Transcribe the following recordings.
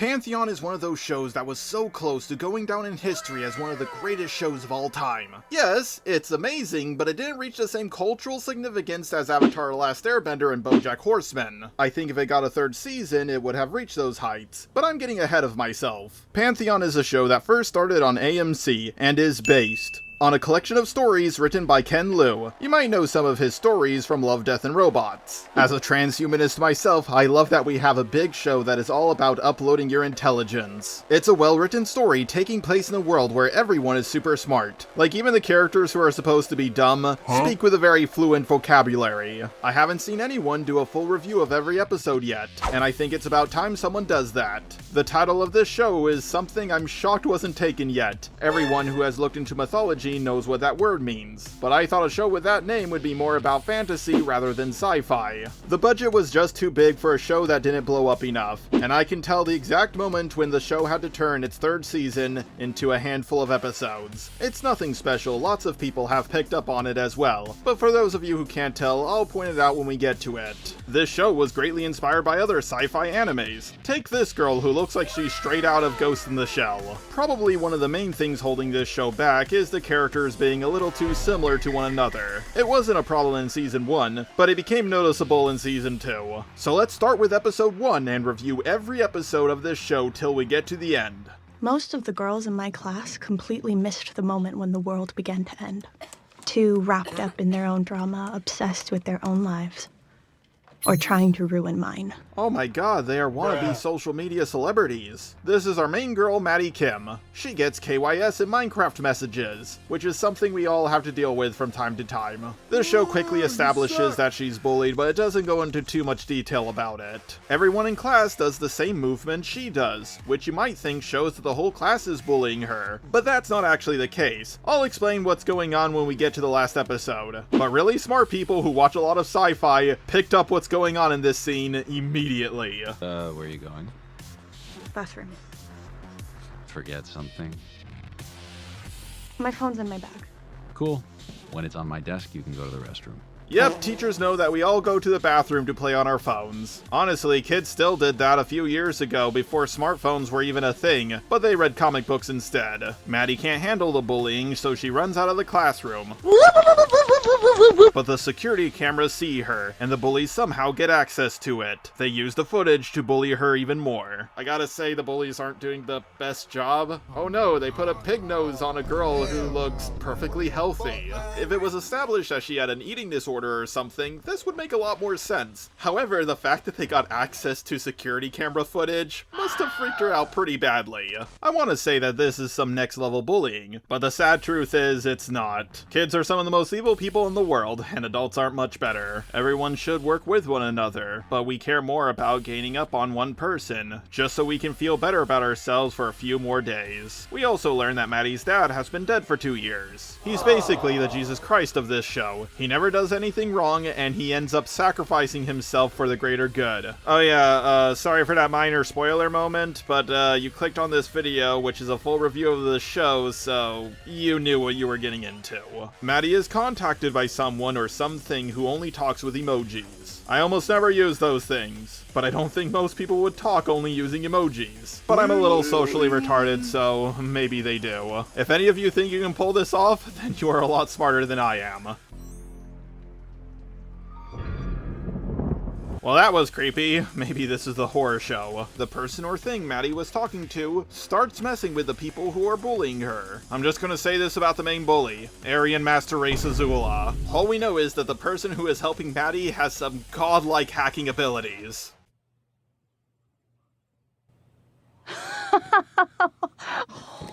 Pantheon is one of those shows that was so close to going down in history as one of the greatest shows of all time. Yes, it's amazing, but it didn't reach the same cultural significance as Avatar: The Last Airbender and BoJack Horseman. I think if it got a third season, it would have reached those heights, but I'm getting ahead of myself. Pantheon is a show that first started on AMC and is based on a collection of stories written by Ken Liu. You might know some of his stories from Love, Death, and Robots. As a transhumanist myself, I love that we have a big show that is all about uploading your intelligence. It's a well-written story taking place in a world where everyone is super smart. Like, even the characters who are supposed to be dumb speak with a very fluent vocabulary. I haven't seen anyone do a full review of every episode yet, and I think it's about time someone does that. The title of this show is something I'm shocked wasn't taken yet. Everyone who has looked into mythology knows what that word means, but I thought a show with that name would be more about fantasy rather than sci-fi. The budget was just too big for a show that didn't blow up enough, and I can tell the exact moment when the show had to turn its third season into a handful of episodes. It's nothing special, lots of people have picked up on it as well, but for those of you who can't tell, I'll point it out when we get to it. This show was greatly inspired by other sci-fi animes. Take this girl who looks like she's straight out of Ghost in the Shell. Probably one of the main things holding this show back is the characters being a little too similar to one another. It wasn't a problem in season 1, but it became noticeable in season 2. So let's start with episode 1 and review every episode of this show till we get to the end. Most of the girls in my class completely missed the moment when the world began to end. Too wrapped up in their own drama, obsessed with their own lives. Or trying to ruin mine. Oh my god, they are wannabe social media celebrities. This is our main girl, Maddie Kim. She gets KYS in Minecraft messages, which is something we all have to deal with from time to time. This show quickly establishes that she's bullied, but it doesn't go into too much detail about it. Everyone in class does the same movement she does, which you might think shows that the whole class is bullying her, but that's not actually the case. I'll explain what's going on when we get to the last episode. But really smart people who watch a lot of sci-fi picked up what's going on in this scene immediately. Where are you going? Bathroom. Forget something? My phone's in my bag. Cool. When it's on my desk, you can go to the restroom. Yep, teachers know that we all go to the bathroom to play on our phones. Honestly, kids still did that a few years ago before smartphones were even a thing, but they read comic books instead. Maddie can't handle the bullying, so she runs out of the classroom. But the security cameras see her, and the bullies somehow get access to it. They use the footage to bully her even more. I gotta say, the bullies aren't doing the best job. Oh no, they put a pig nose on a girl who looks perfectly healthy. If it was established that she had an eating disorder or something, this would make a lot more sense. However, the fact that they got access to security camera footage must have freaked her out pretty badly. I want to say that this is some next level bullying, but the sad truth is it's not. Kids are some of the most evil people in the world, and adults aren't much better. Everyone should work with one another, but we care more about gaining up on one person, just so we can feel better about ourselves for a few more days. We also learn that Maddie's dad has been dead for 2 years. He's basically the Jesus Christ of this show. He never does anything wrong, and he ends up sacrificing himself for the greater good. Oh yeah, sorry for that minor spoiler moment, but you clicked on this video, which is a full review of the show, so you knew what you were getting into. Maddie is contacted by someone or something who only talks with emojis. I almost never use those things, but I don't think most people would talk only using emojis. But I'm a little socially retarded, so maybe they do. If any of you think you can pull this off, then you are a lot smarter than I am. Well, that was creepy. Maybe this is the horror show. The person or thing Maddie was talking to starts messing with the people who are bullying her. I'm just gonna say this about the main bully, Aryan Master Race Azula. All we know is that the person who is helping Maddie has some godlike hacking abilities.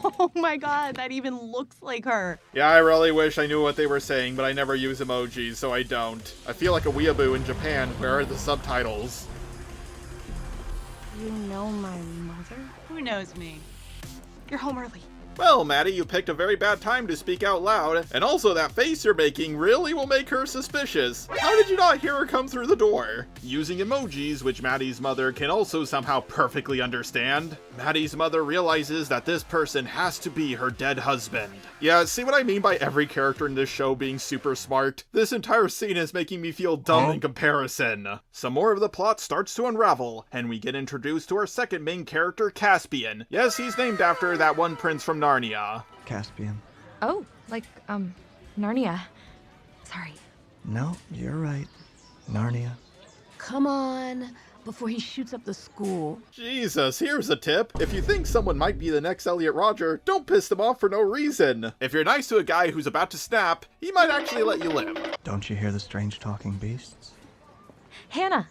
Oh my god, that even looks like her. Yeah, I really wish I knew what they were saying, but I never use emojis, so I don't. I feel like a weeaboo in Japan. Where are the subtitles? You know my mother? Who knows me? You're home early. Well, Maddie, you picked a very bad time to speak out loud, and also that face you're making really will make her suspicious. How did you not hear her come through the door? Using emojis, which Maddie's mother can also somehow perfectly understand, Maddie's mother realizes that this person has to be her dead husband. Yeah, see what I mean by every character in this show being super smart? This entire scene is making me feel dumb in comparison. Some more of the plot starts to unravel, and we get introduced to our second main character, Caspian. Yes, he's named after that one prince from Narnia. Caspian. Oh, like, Narnia. Sorry. No, you're right. Narnia. Come on, before he shoots up the school. Jesus, here's a tip. If you think someone might be the next Elliot Rodger, don't piss them off for no reason. If you're nice to a guy who's about to snap, he might actually let you live. Don't you hear the strange talking beasts? Hannah.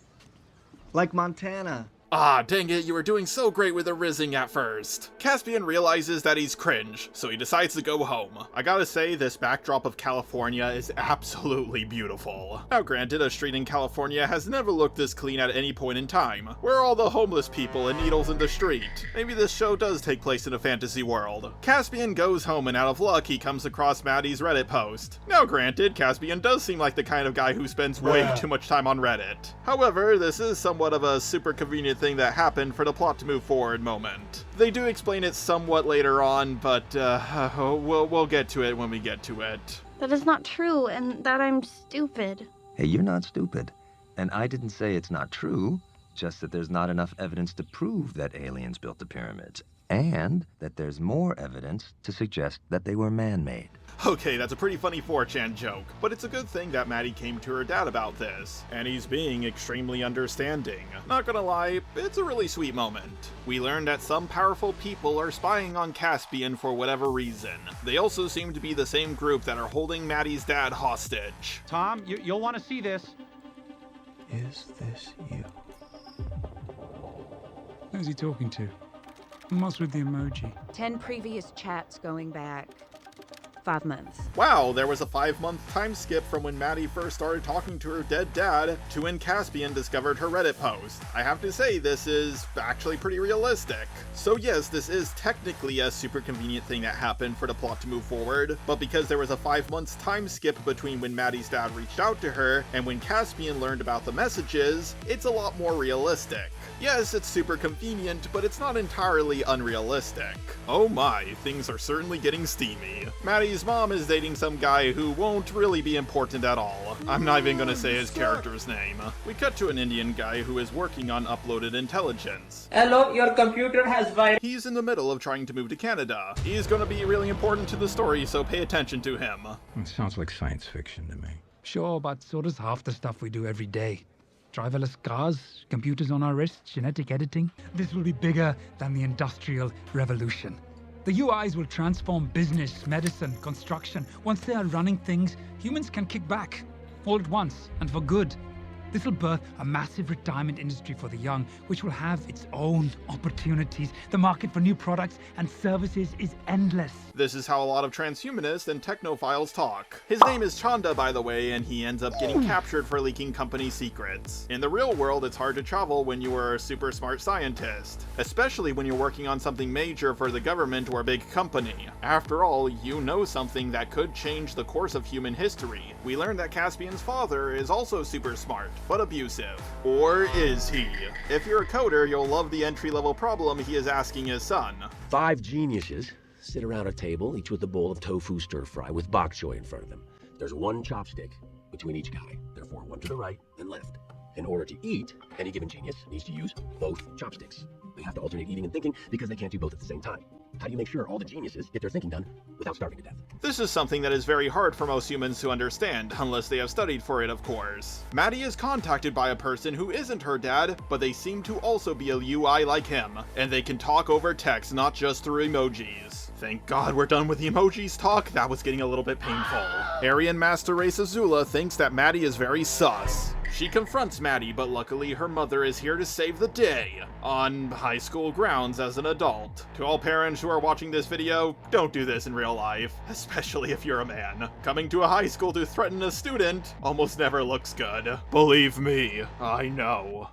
Like Montana. Ah, dang it, you were doing so great with the rizzing at first. Caspian realizes that he's cringe, so he decides to go home. I gotta say, this backdrop of California is absolutely beautiful. Now granted, a street in California has never looked this clean at any point in time. Where are all the homeless people and needles in the street? Maybe this show does take place in a fantasy world. Caspian goes home, and out of luck, he comes across Maddie's Reddit post. Now granted, Caspian does seem like the kind of guy who spends way too much time on Reddit. However, this is somewhat of a super convenient thing that happened for the plot to move forward moment. They do explain it somewhat later on, but we'll get to it when we get to it. That is not true, and that I'm stupid. Hey, you're not stupid. And I didn't say it's not true, just that there's not enough evidence to prove that aliens built the pyramids, and that there's more evidence to suggest that they were man-made. Okay, that's a pretty funny 4chan joke, but it's a good thing that Maddie came to her dad about this, and he's being extremely understanding. Not gonna lie, it's a really sweet moment. We learned that some powerful people are spying on Caspian for whatever reason. They also seem to be the same group that are holding Maddie's dad hostage. Tom, you'll want to see this. Is this you? Who's he talking to? And what's with the emoji? 10 previous chats going back 5 months. Wow, there was a 5-month time skip from when Maddie first started talking to her dead dad to when Caspian discovered her Reddit post. I have to say, this is actually pretty realistic. So yes, this is technically a super convenient thing that happened for the plot to move forward, but because there was a 5 months time skip between when Maddie's dad reached out to her and when Caspian learned about the messages, it's a lot more realistic. Yes, it's super convenient, but it's not entirely unrealistic. Oh my, things are certainly getting steamy. Maddie's mom is dating some guy who won't really be important at all. I'm not even gonna say his character's name. We cut to an Indian guy who is working on uploaded intelligence. Hello, your computer has virus. He's in the middle of trying to move to Canada. He's gonna be really important to the story, so pay attention to him. It sounds like science fiction to me. Sure, but so does half the stuff we do every day. Driverless cars, computers on our wrists, genetic editing. This will be bigger than the Industrial Revolution. The UIs will transform business, medicine, construction. Once they are running things, humans can kick back, all at once, and for good. This will birth a massive retirement industry for the young, which will have its own opportunities. The market for new products and services is endless. This is how a lot of transhumanists and technophiles talk. His name is Chanda, by the way, and he ends up getting captured for leaking company secrets. In the real world, it's hard to travel when you are a super smart scientist, especially when you're working on something major for the government or a big company. After all, you know something that could change the course of human history. We learned that Caspian's father is also super smart, but abusive. Or is he? If you're a coder, you'll love the entry-level problem he is asking his son. 5 geniuses sit around a table, each with a bowl of tofu stir-fry with bok choy in front of them. There's 1 chopstick between each guy, therefore 1 to the right and left. In order to eat, any given genius needs to use both chopsticks. They have to alternate eating and thinking because they can't do both at the same time. How do you make sure all the geniuses get their thinking done without starving to death? This is something that is very hard for most humans to understand, unless they have studied for it, of course. Maddie is contacted by a person who isn't her dad, but they seem to also be a UI like him, and they can talk over text, not just through emojis. Thank God we're done with the emojis talk, that was getting a little bit painful. Aryan Master Race Azula thinks that Maddie is very sus. She confronts Maddie, but luckily her mother is here to save the day, on high school grounds as an adult. To all parents who are watching this video, don't do this in real life, especially if you're a man. Coming to a high school to threaten a student almost never looks good. Believe me, I know.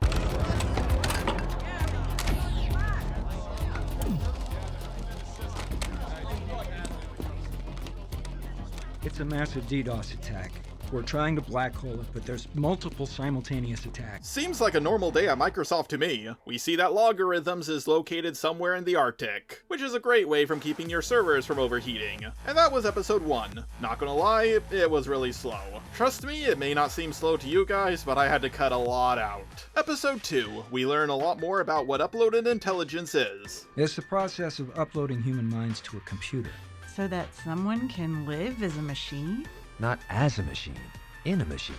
It's a massive DDoS attack. We're trying to black hole it, but there's multiple simultaneous attacks. Seems like a normal day at Microsoft to me. We see that Logarithms is located somewhere in the Arctic, which is a great way from keeping your servers from overheating. And that was episode 1. Not gonna lie, it was really slow. Trust me, it may not seem slow to you guys, but I had to cut a lot out. Episode 2, we learn a lot more about what uploaded intelligence is. It's the process of uploading human minds to a computer. So that someone can live as a machine? Not as a machine, in a machine.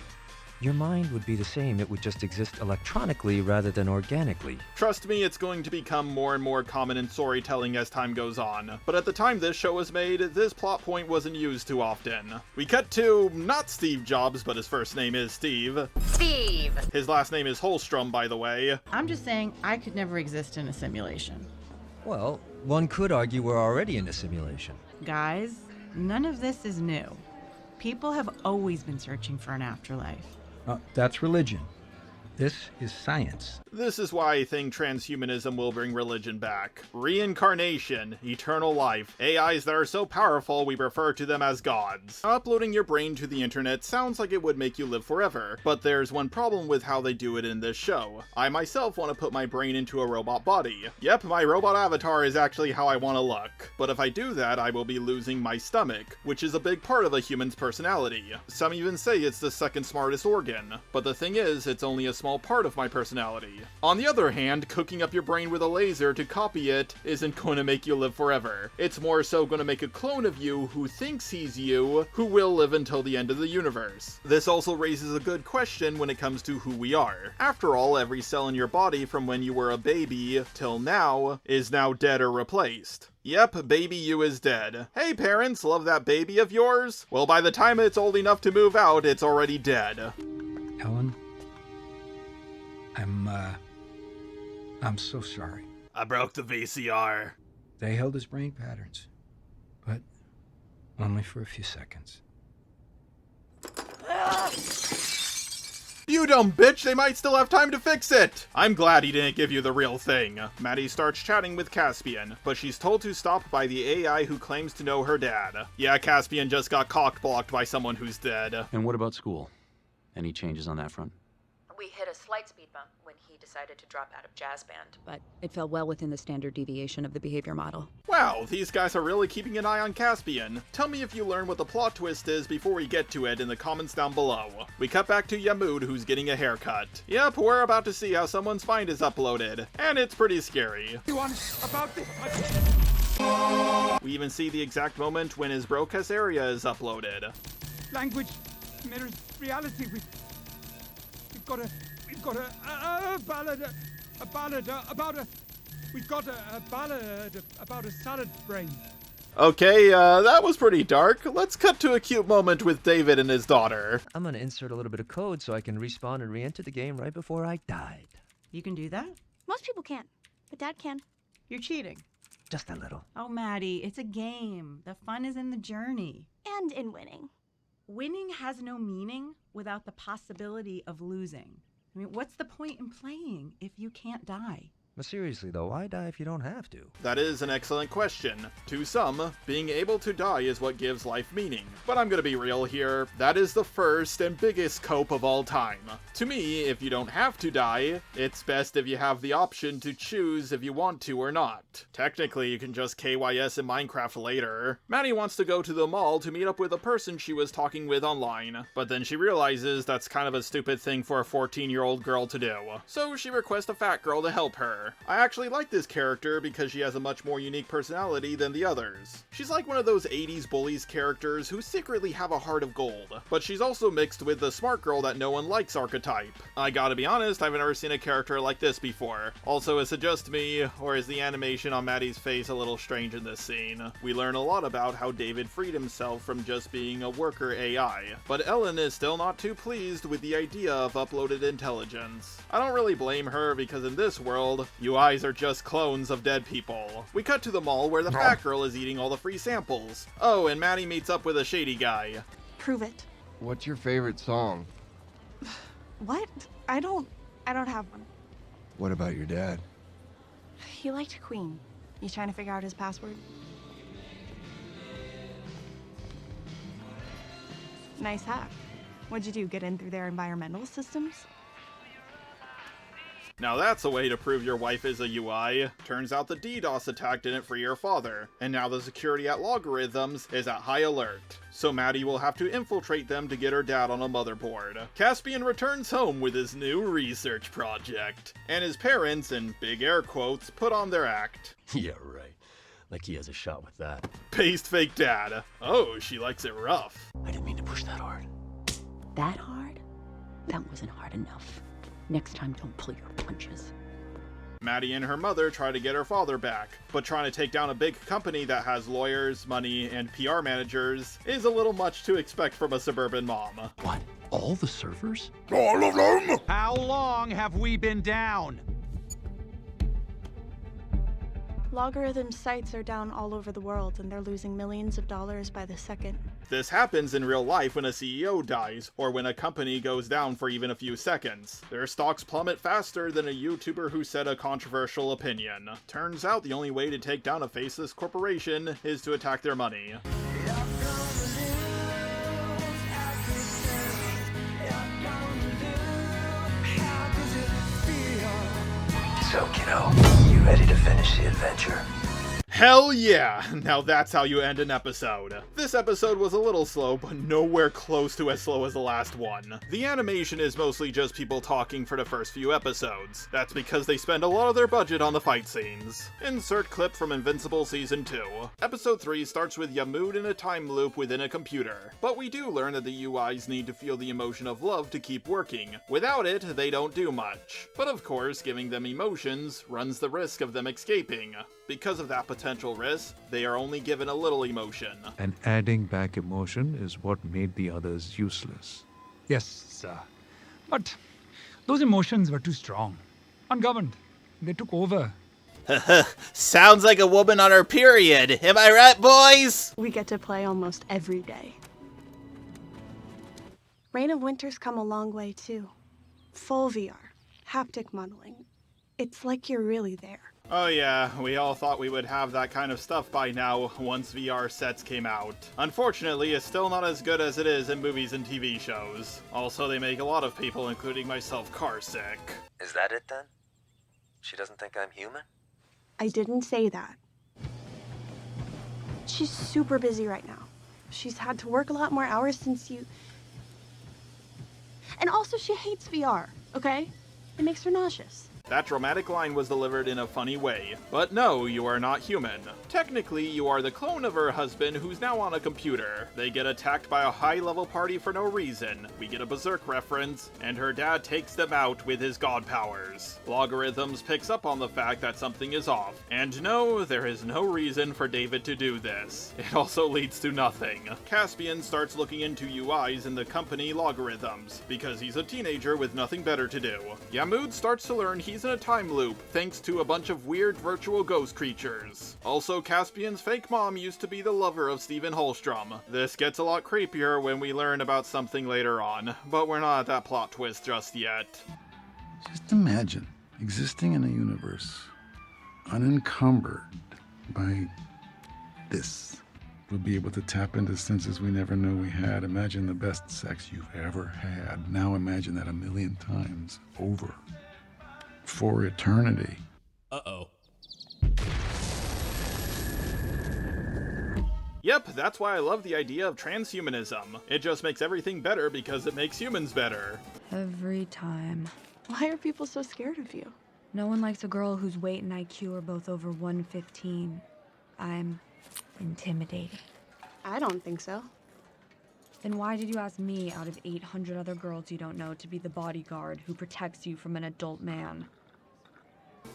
Your mind would be the same, it would just exist electronically rather than organically. Trust me, it's going to become more and more common in storytelling as time goes on, but at the time this show was made, this plot point wasn't used too often. We cut to, not Steve Jobs, but his first name is Steve. Steve! His last name is Holstrom, by the way. I'm just saying I could never exist in a simulation. Well, one could argue we're already in a simulation. Guys, none of this is new. People have always been searching for an afterlife. That's religion. This is science. This is why I think transhumanism will bring religion back. Reincarnation, eternal life, AIs that are so powerful we refer to them as gods. Uploading your brain to the internet sounds like it would make you live forever, but there's one problem with how they do it in this show. I myself want to put my brain into a robot body. Yep, my robot avatar is actually how I want to look. But if I do that, I will be losing my stomach, which is a big part of a human's personality. Some even say it's the second smartest organ, but the thing is, it's only a small part of my personality. On the other hand, cooking up your brain with a laser to copy it isn't going to make you live forever. It's more so going to make a clone of you who thinks he's you, who will live until the end of the universe. This also raises a good question when it comes to who we are. After all, every cell in your body from when you were a baby till now is now dead or replaced. Yep, baby you is dead. Hey parents, love that baby of yours? Well, by the time it's old enough to move out, it's already dead. Helen? I'm so sorry. I broke the VCR. They held his brain patterns, but only for a few seconds. You dumb bitch, they might still have time to fix it! I'm glad he didn't give you the real thing. Maddie starts chatting with Caspian, but she's told to stop by the AI who claims to know her dad. Yeah, Caspian just got cock-blocked by someone who's dead. And what about school? Any changes on that front? We hit a slight speed bump when he decided to drop out of jazz band, but it fell well within the standard deviation of the behavior model. Wow, these guys are really keeping an eye on Caspian. Tell me if you learn what the plot twist is before we get to it in the comments down below. We cut back to Yamud, who's getting a haircut. Yep, we're about to see how someone's mind is uploaded, and it's pretty scary. We even see the exact moment when his broadcast area is uploaded. Language mirrors reality. We've got a ballad about a salad brain. Okay, that was pretty dark. Let's cut to a cute moment with David and his daughter. I'm gonna insert a little bit of code so I can respawn and re-enter the game right before I died. You can do that? Most people can't, but Dad can. You're cheating. Just a little. Oh, Maddie, it's a game. The fun is in the journey. And in winning. Winning has no meaning without the possibility of losing. I mean, what's the point in playing if you can't die? But seriously though, why die if you don't have to? That is an excellent question. To some, being able to die is what gives life meaning. But I'm gonna be real here, that is the first and biggest cope of all time. To me, if you don't have to die, it's best if you have the option to choose if you want to or not. Technically, you can just KYS in Minecraft later. Maddie wants to go to the mall to meet up with a person she was talking with online, but then she realizes that's kind of a stupid thing for a 14-year-old girl to do. So she requests a fat girl to help her. I actually like this character because she has a much more unique personality than the others. She's like one of those 80s bullies characters who secretly have a heart of gold, but she's also mixed with the smart girl that no one likes archetype. I gotta be honest, I've never seen a character like this before. Also, is it just me, or is the animation on Maddie's face a little strange in this scene? We learn a lot about how David freed himself from just being a worker AI, but Ellen is still not too pleased with the idea of uploaded intelligence. I don't really blame her because in this world, UIs are just clones of dead people. We cut to the mall where the fat girl is eating all the free samples. Oh, and Maddie meets up with a shady guy. Prove it. What's your favorite song? What? I don't have one. What about your dad? He liked Queen. You trying to figure out his password? Nice hack. What'd you do, get in through their environmental systems? Now that's a way to prove your wife is a UI. Turns out the DDoS attack didn't free your father, and now the security at Logarithms is at high alert. So Maddie will have to infiltrate them to get her dad on a motherboard. Caspian returns home with his new research project, and his parents, in big air quotes, put on their act. Yeah, right. Like he has a shot with that. Paste fake dad. Oh, she likes it rough. I didn't mean to push that hard. That hard? That wasn't hard enough. Next time, don't pull your punches. Maddie and her mother try to get her father back, but trying to take down a big company that has lawyers, money, and PR managers is a little much to expect from a suburban mom. What? All the servers? All of them? How long have we been down? Logarithm sites are down all over the world, and they're losing millions of dollars by the second. This happens in real life when a CEO dies, or when a company goes down for even a few seconds. Their stocks plummet faster than a YouTuber who said a controversial opinion. Turns out the only way to take down a faceless corporation is to attack their money. So, kiddo, you ready to finish the adventure? Hell yeah! Now that's how you end an episode. This episode was a little slow, but nowhere close to as slow as the last one. The animation is mostly just people talking for the first few episodes. That's because they spend a lot of their budget on the fight scenes. Insert clip from Invincible Season 2. Episode 3 starts with Yamud in a time loop within a computer, but we do learn that the UIs need to feel the emotion of love to keep working. Without it, they don't do much. But of course, giving them emotions runs the risk of them escaping. Because of that potential risk, they are only given a little emotion. And adding back emotion is what made the others useless. Yes, sir. But those emotions were too strong. Ungoverned. They took over. Sounds like a woman on her period. Am I right, boys? We get to play almost every day. Reign of Winter's come a long way, too. Full VR. Haptic modeling. It's like you're really there. Oh yeah, we all thought we would have that kind of stuff by now once VR sets came out. Unfortunately, it's still not as good as it is in movies and TV shows. Also, they make a lot of people, including myself, car sick. Is that it then? She doesn't think I'm human? I didn't say that. She's super busy right now. She's had to work a lot more hours since you... And also, she hates VR, okay? It makes her nauseous. That dramatic line was delivered in a funny way. But no, you are not human. Technically, you are the clone of her husband who's now on a computer. They get attacked by a high-level party for no reason. We get a Berserk reference, and her dad takes them out with his god powers. Logarithms picks up on the fact that something is off. And no, there is no reason for David to do this. It also leads to nothing. Caspian starts looking into UIs in the company Logarithms, because he's a teenager with nothing better to do. Yamud starts to learn he's in a time loop, thanks to a bunch of weird virtual ghost creatures. Also, Caspian's fake mom used to be the lover of Stephen Holstrom. This gets a lot creepier when we learn about something later on, but we're not at that plot twist just yet. Just imagine existing in a universe unencumbered by this. We'll be able to tap into senses we never knew we had. Imagine the best sex you've ever had. Now imagine that 1,000,000 times over. For eternity. Uh-oh. Yep, that's why I love the idea of transhumanism. It just makes everything better because it makes humans better. Every time. Why are people so scared of you? No one likes a girl whose weight and IQ are both over 115. I'm intimidating. I don't think so. Then why did you ask me out of 800 other girls you don't know to be the bodyguard who protects you from an adult man?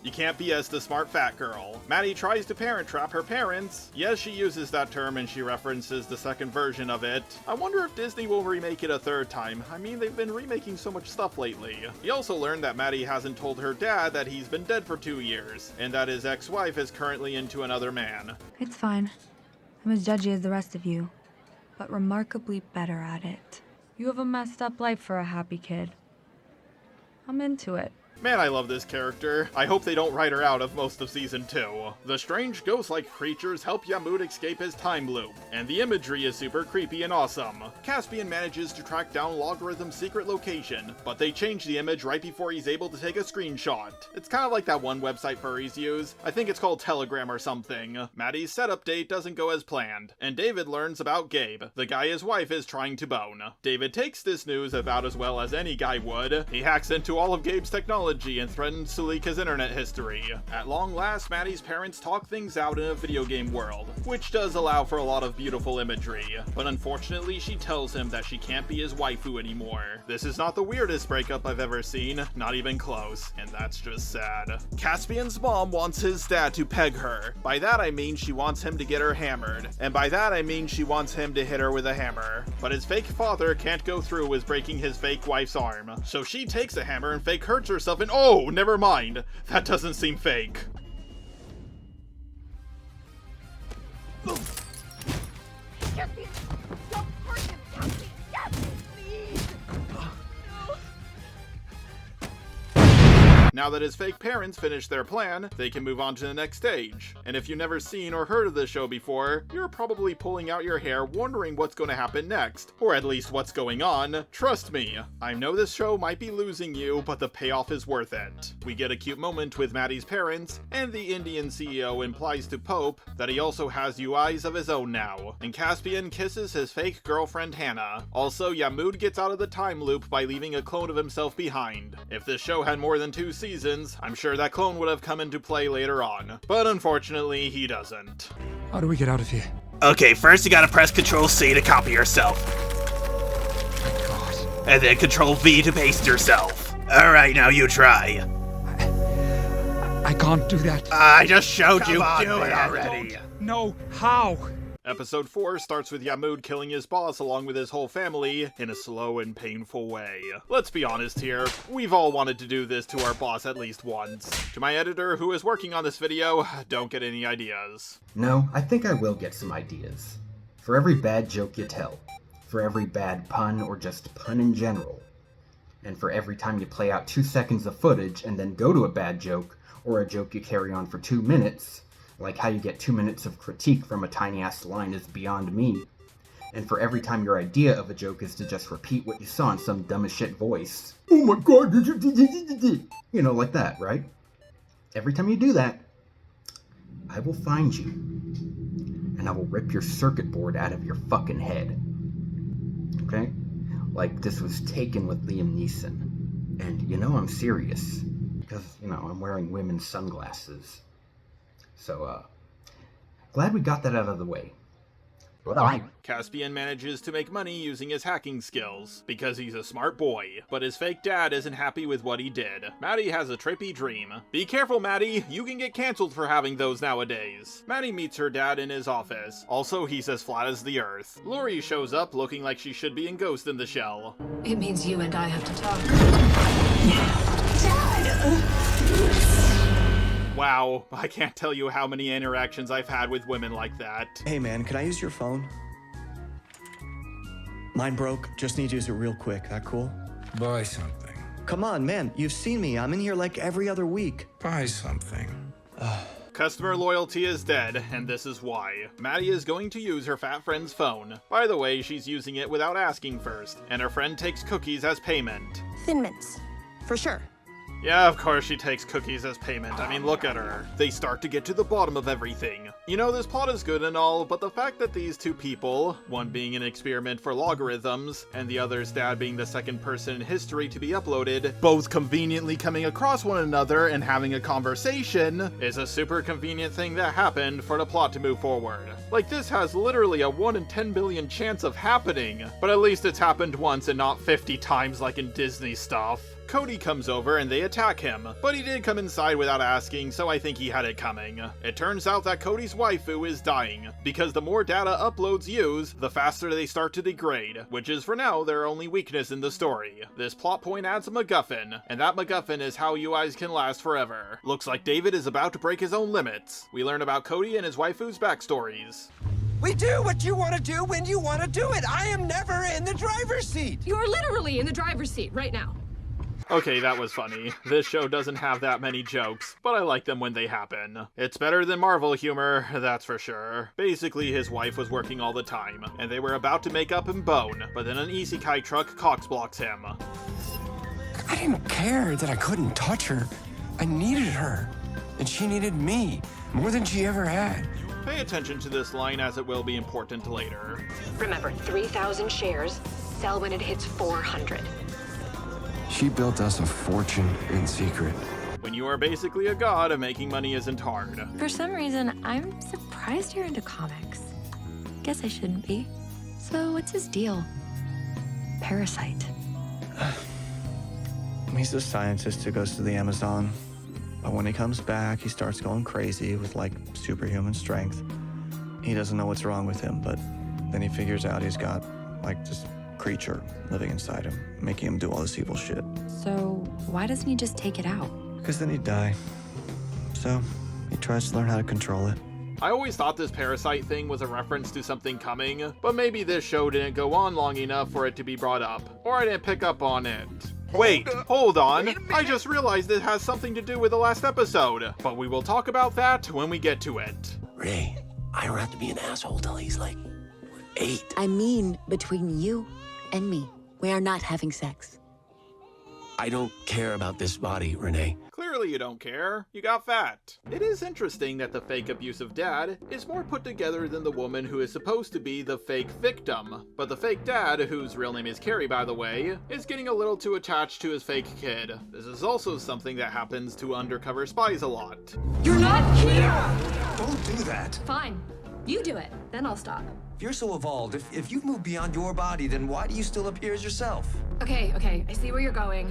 You can't BS the smart fat girl. Maddie tries to parent trap her parents. Yes, she uses that term and she references the second version of it. I wonder if Disney will remake it a third time. I mean, they've been remaking so much stuff lately. We also learned that Maddie hasn't told her dad that he's been dead for 2 years, and that his ex-wife is currently into another man. It's fine. I'm as judgy as the rest of you, but remarkably better at it. You have a messed up life for a happy kid. I'm into it. Man, I love this character. I hope they don't write her out of most of Season 2. The strange ghost-like creatures help Yamud escape his time loop, and the imagery is super creepy and awesome. Caspian manages to track down Logarithm's secret location, but they change the image right before he's able to take a screenshot. It's kind of like that one website furries use. I think it's called Telegram or something. Maddie's setup date doesn't go as planned, and David learns about Gabe, the guy his wife is trying to bone. David takes this news about as well as any guy would. He hacks into all of Gabe's technology and threatens to leak his internet history. At long last, Maddie's parents talk things out in a video game world, which does allow for a lot of beautiful imagery, but unfortunately she tells him that she can't be his waifu anymore. This is not the weirdest breakup I've ever seen, not even close, and that's just sad. Caspian's mom wants his dad to peg her. By that I mean she wants him to get her hammered, and by that I mean she wants him to hit her with a hammer. But his fake father can't go through with breaking his fake wife's arm, so she takes a hammer and fake hurts herself and oh, never mind. That doesn't seem fake. Caspian, don't hurt him, Caspian. Caspian, please. Now that his fake parents finished their plan, they can move on to the next stage. And if you've never seen or heard of this show before, you're probably pulling out your hair wondering what's going to happen next, or at least what's going on. Trust me, I know this show might be losing you, but the payoff is worth it. We get a cute moment with Maddie's parents, and the Indian CEO implies to Pope that he also has UIs of his own now, and Caspian kisses his fake girlfriend Hannah. Also, Yamud gets out of the time loop by leaving a clone of himself behind. If this show had more than 2 seasons, I'm sure that clone would have come into play later on. But unfortunately, he doesn't. How do we get out of here? Okay, first you gotta press Control-C to copy yourself. And then Control-V to paste yourself. Alright, now you try. I can't do that. I just showed you. Come on, Do it man. already. No, how? Episode 4 starts with Yamud killing his boss along with his whole family in a slow and painful way. Let's be honest here, we've all wanted to do this to our boss at least once. To my editor who is working on this video, don't get any ideas. No, I think I will get some ideas. For every bad joke you tell, for every bad pun or just pun in general, and for every time you play out 2 seconds of footage and then go to a bad joke, or a joke you carry on for 2 minutes, like how you get 2 minutes of critique from a tiny-ass line is beyond me. And for every time your idea of a joke is to just repeat what you saw in some dumb as shit voice. Oh my god, you know, like that, right? Every time you do that, I will find you. And I will rip your circuit board out of your fucking head. Okay? Like this was Taken with Liam Neeson. And you know I'm serious. Because, you know, I'm wearing women's sunglasses. So, glad we got that out of the way. Caspian manages to make money using his hacking skills, because he's a smart boy, but his fake dad isn't happy with what he did. Maddie has a trippy dream. Be careful, Maddie, you can get cancelled for having those nowadays. Maddie meets her dad in his office. Also, he's as flat as the earth. Lori shows up looking like she should be in Ghost in the Shell. It means you and I have to talk. Wow, I can't tell you how many interactions I've had with women like that. Hey man, can I use your phone? Mine broke, just need to use it real quick, that cool? Buy something. Come on, man, you've seen me, I'm in here like every other week. Buy something. Customer loyalty is dead, and this is why. Maddie is going to use her fat friend's phone. By the way, she's using it without asking first, and her friend takes cookies as payment. Thin Mints, for sure. Yeah, of course she takes cookies as payment. I mean, look at her. They start to get to the bottom of everything. You know, this plot is good and all, but the fact that these two people, one being an experiment for logarithms, and the other's dad being the second person in history to be uploaded, both conveniently coming across one another and having a conversation, is a super convenient thing that happened for the plot to move forward. Like, this has literally a 1 in 10 billion chance of happening, but at least it's happened once and not 50 times like in Disney stuff. Cody comes over and they attack him, but he did come inside without asking, so I think he had it coming. It turns out that Cody's waifu is dying, because the more data uploads use, the faster they start to degrade, which is for now their only weakness in the story. This plot point adds a MacGuffin, and that MacGuffin is how UIs can last forever. Looks like David is about to break his own limits. We learn about Cody and his waifu's backstories. We do what you want to do when you want to do it. I am never in the driver's seat. You're literally in the driver's seat right now. Okay, that was funny. This show doesn't have that many jokes, but I like them when they happen. It's better than Marvel humor, that's for sure. Basically, his wife was working all the time, and they were about to make up and bone, but then an isekai truck cocksblocks him. I didn't care that I couldn't touch her. I needed her, and she needed me more than she ever had. Pay attention to this line as it will be important later. Remember, 3,000 shares. Sell when it hits 400. She built us a fortune in secret. When you are basically a god, making money isn't hard. For some reason, I'm surprised you're into comics. Guess I shouldn't be. So what's his deal? Parasite. He's a scientist who goes to the Amazon. But when he comes back, he starts going crazy with, like, superhuman strength. He doesn't know what's wrong with him, but then he figures out he's got, like, this creature living inside him, making him do all this evil shit. So why doesn't he just take it out? Because then he'd die. So he tries to learn how to control it. I always thought this parasite thing was a reference to something coming, but maybe this show didn't go on long enough for it to be brought up, or I didn't pick up on it. Wait, hold on. I just realized it has something to do with the last episode, but we will talk about that when we get to it. Ray, I don't have to be an asshole till he's like 8. I mean, between you and me, we are not having sex. I don't care about this body, Renee. Clearly you don't care. You got fat. It is interesting that the fake abusive dad is more put together than the woman who is supposed to be the fake victim. But the fake dad, whose real name is Cary by the way, is getting a little too attached to his fake kid. This is also something that happens to undercover spies a lot. You're not here! Don't do that. Fine. You do it. Then I'll stop. If you're so evolved, if you've moved beyond your body, then why do you still appear as yourself? Okay. I see where you're going.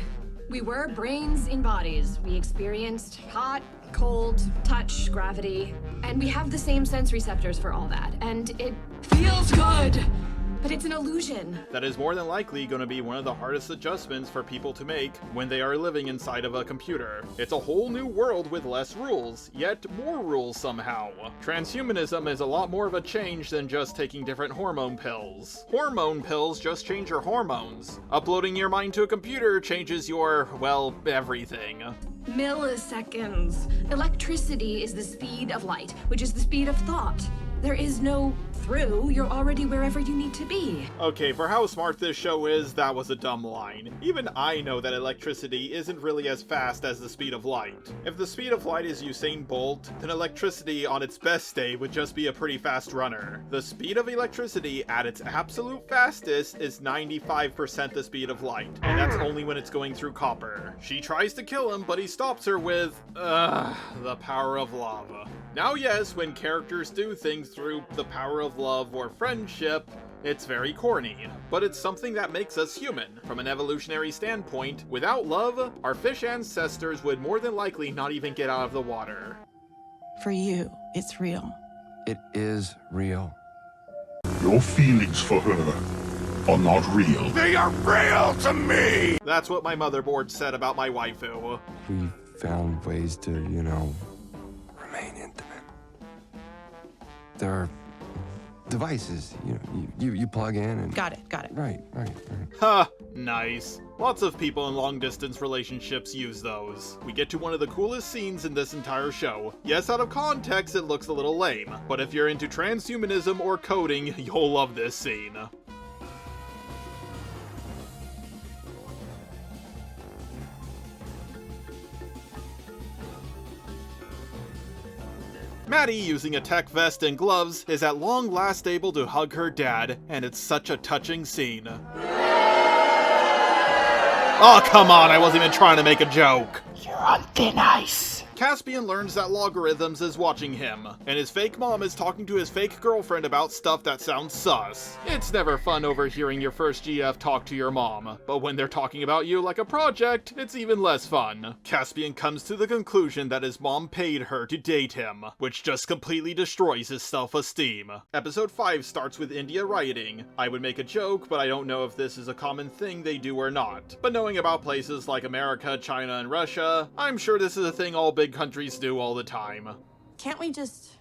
We were brains in bodies. We experienced hot, cold, touch, gravity, and we have the same sense receptors for all that. And it feels good, but it's an illusion. That is more than likely going to be one of the hardest adjustments for people to make when they are living inside of a computer. It's a whole new world with less rules, yet more rules somehow. Transhumanism is a lot more of a change than just taking different hormone pills. Hormone pills just change your hormones. Uploading your mind to a computer changes your, well, everything. Milliseconds. Electricity is the speed of light, which is the speed of thought. There is no through. You're already wherever you need to be. Okay, for how smart this show is, that was a dumb line. Even I know that electricity isn't really as fast as the speed of light. If the speed of light is Usain Bolt, then electricity on its best day would just be a pretty fast runner. The speed of electricity at its absolute fastest is 95% the speed of light, and that's only when it's going through copper. She tries to kill him, but he stops her with, the power of love. Now yes, when characters do things through the power of love or friendship, it's very corny, but it's something that makes us human. From an evolutionary standpoint, without love, our fish ancestors would more than likely not even get out of the water. For you, it's real. It is real. Your feelings for her are not real. They are real to me! That's what my motherboard said about my waifu. We found ways to, remain intimate. There are devices, you plug in and... Got it. Right. Ha! Nice. Lots of people in long-distance relationships use those. We get to one of the coolest scenes in this entire show. Yes, out of context, it looks a little lame, but if you're into transhumanism or coding, you'll love this scene. Maddie, using a tech vest and gloves, is at long last able to hug her dad, and it's such a touching scene. Oh, come on, I wasn't even trying to make a joke. You're on thin ice. Caspian learns that Logarithms is watching him, and his fake mom is talking to his fake girlfriend about stuff that sounds sus. It's never fun overhearing your first GF talk to your mom, but when they're talking about you like a project, it's even less fun. Caspian comes to the conclusion that his mom paid her to date him, which just completely destroys his self-esteem. Episode 5 starts with India rioting. I would make a joke, but I don't know if this is a common thing they do or not. But knowing about places like America, China, and Russia, I'm sure this is a thing all big countries do all the time. Can't we just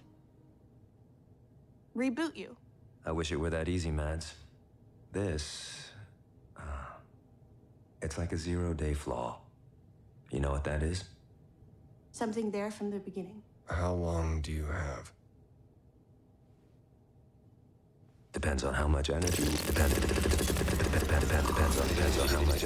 reboot you? I wish it were that easy, Mads. This, it's like a 0-day flaw. You know what that is? Something there from the beginning. How long do you have? Depends on how much energy. Depends on how much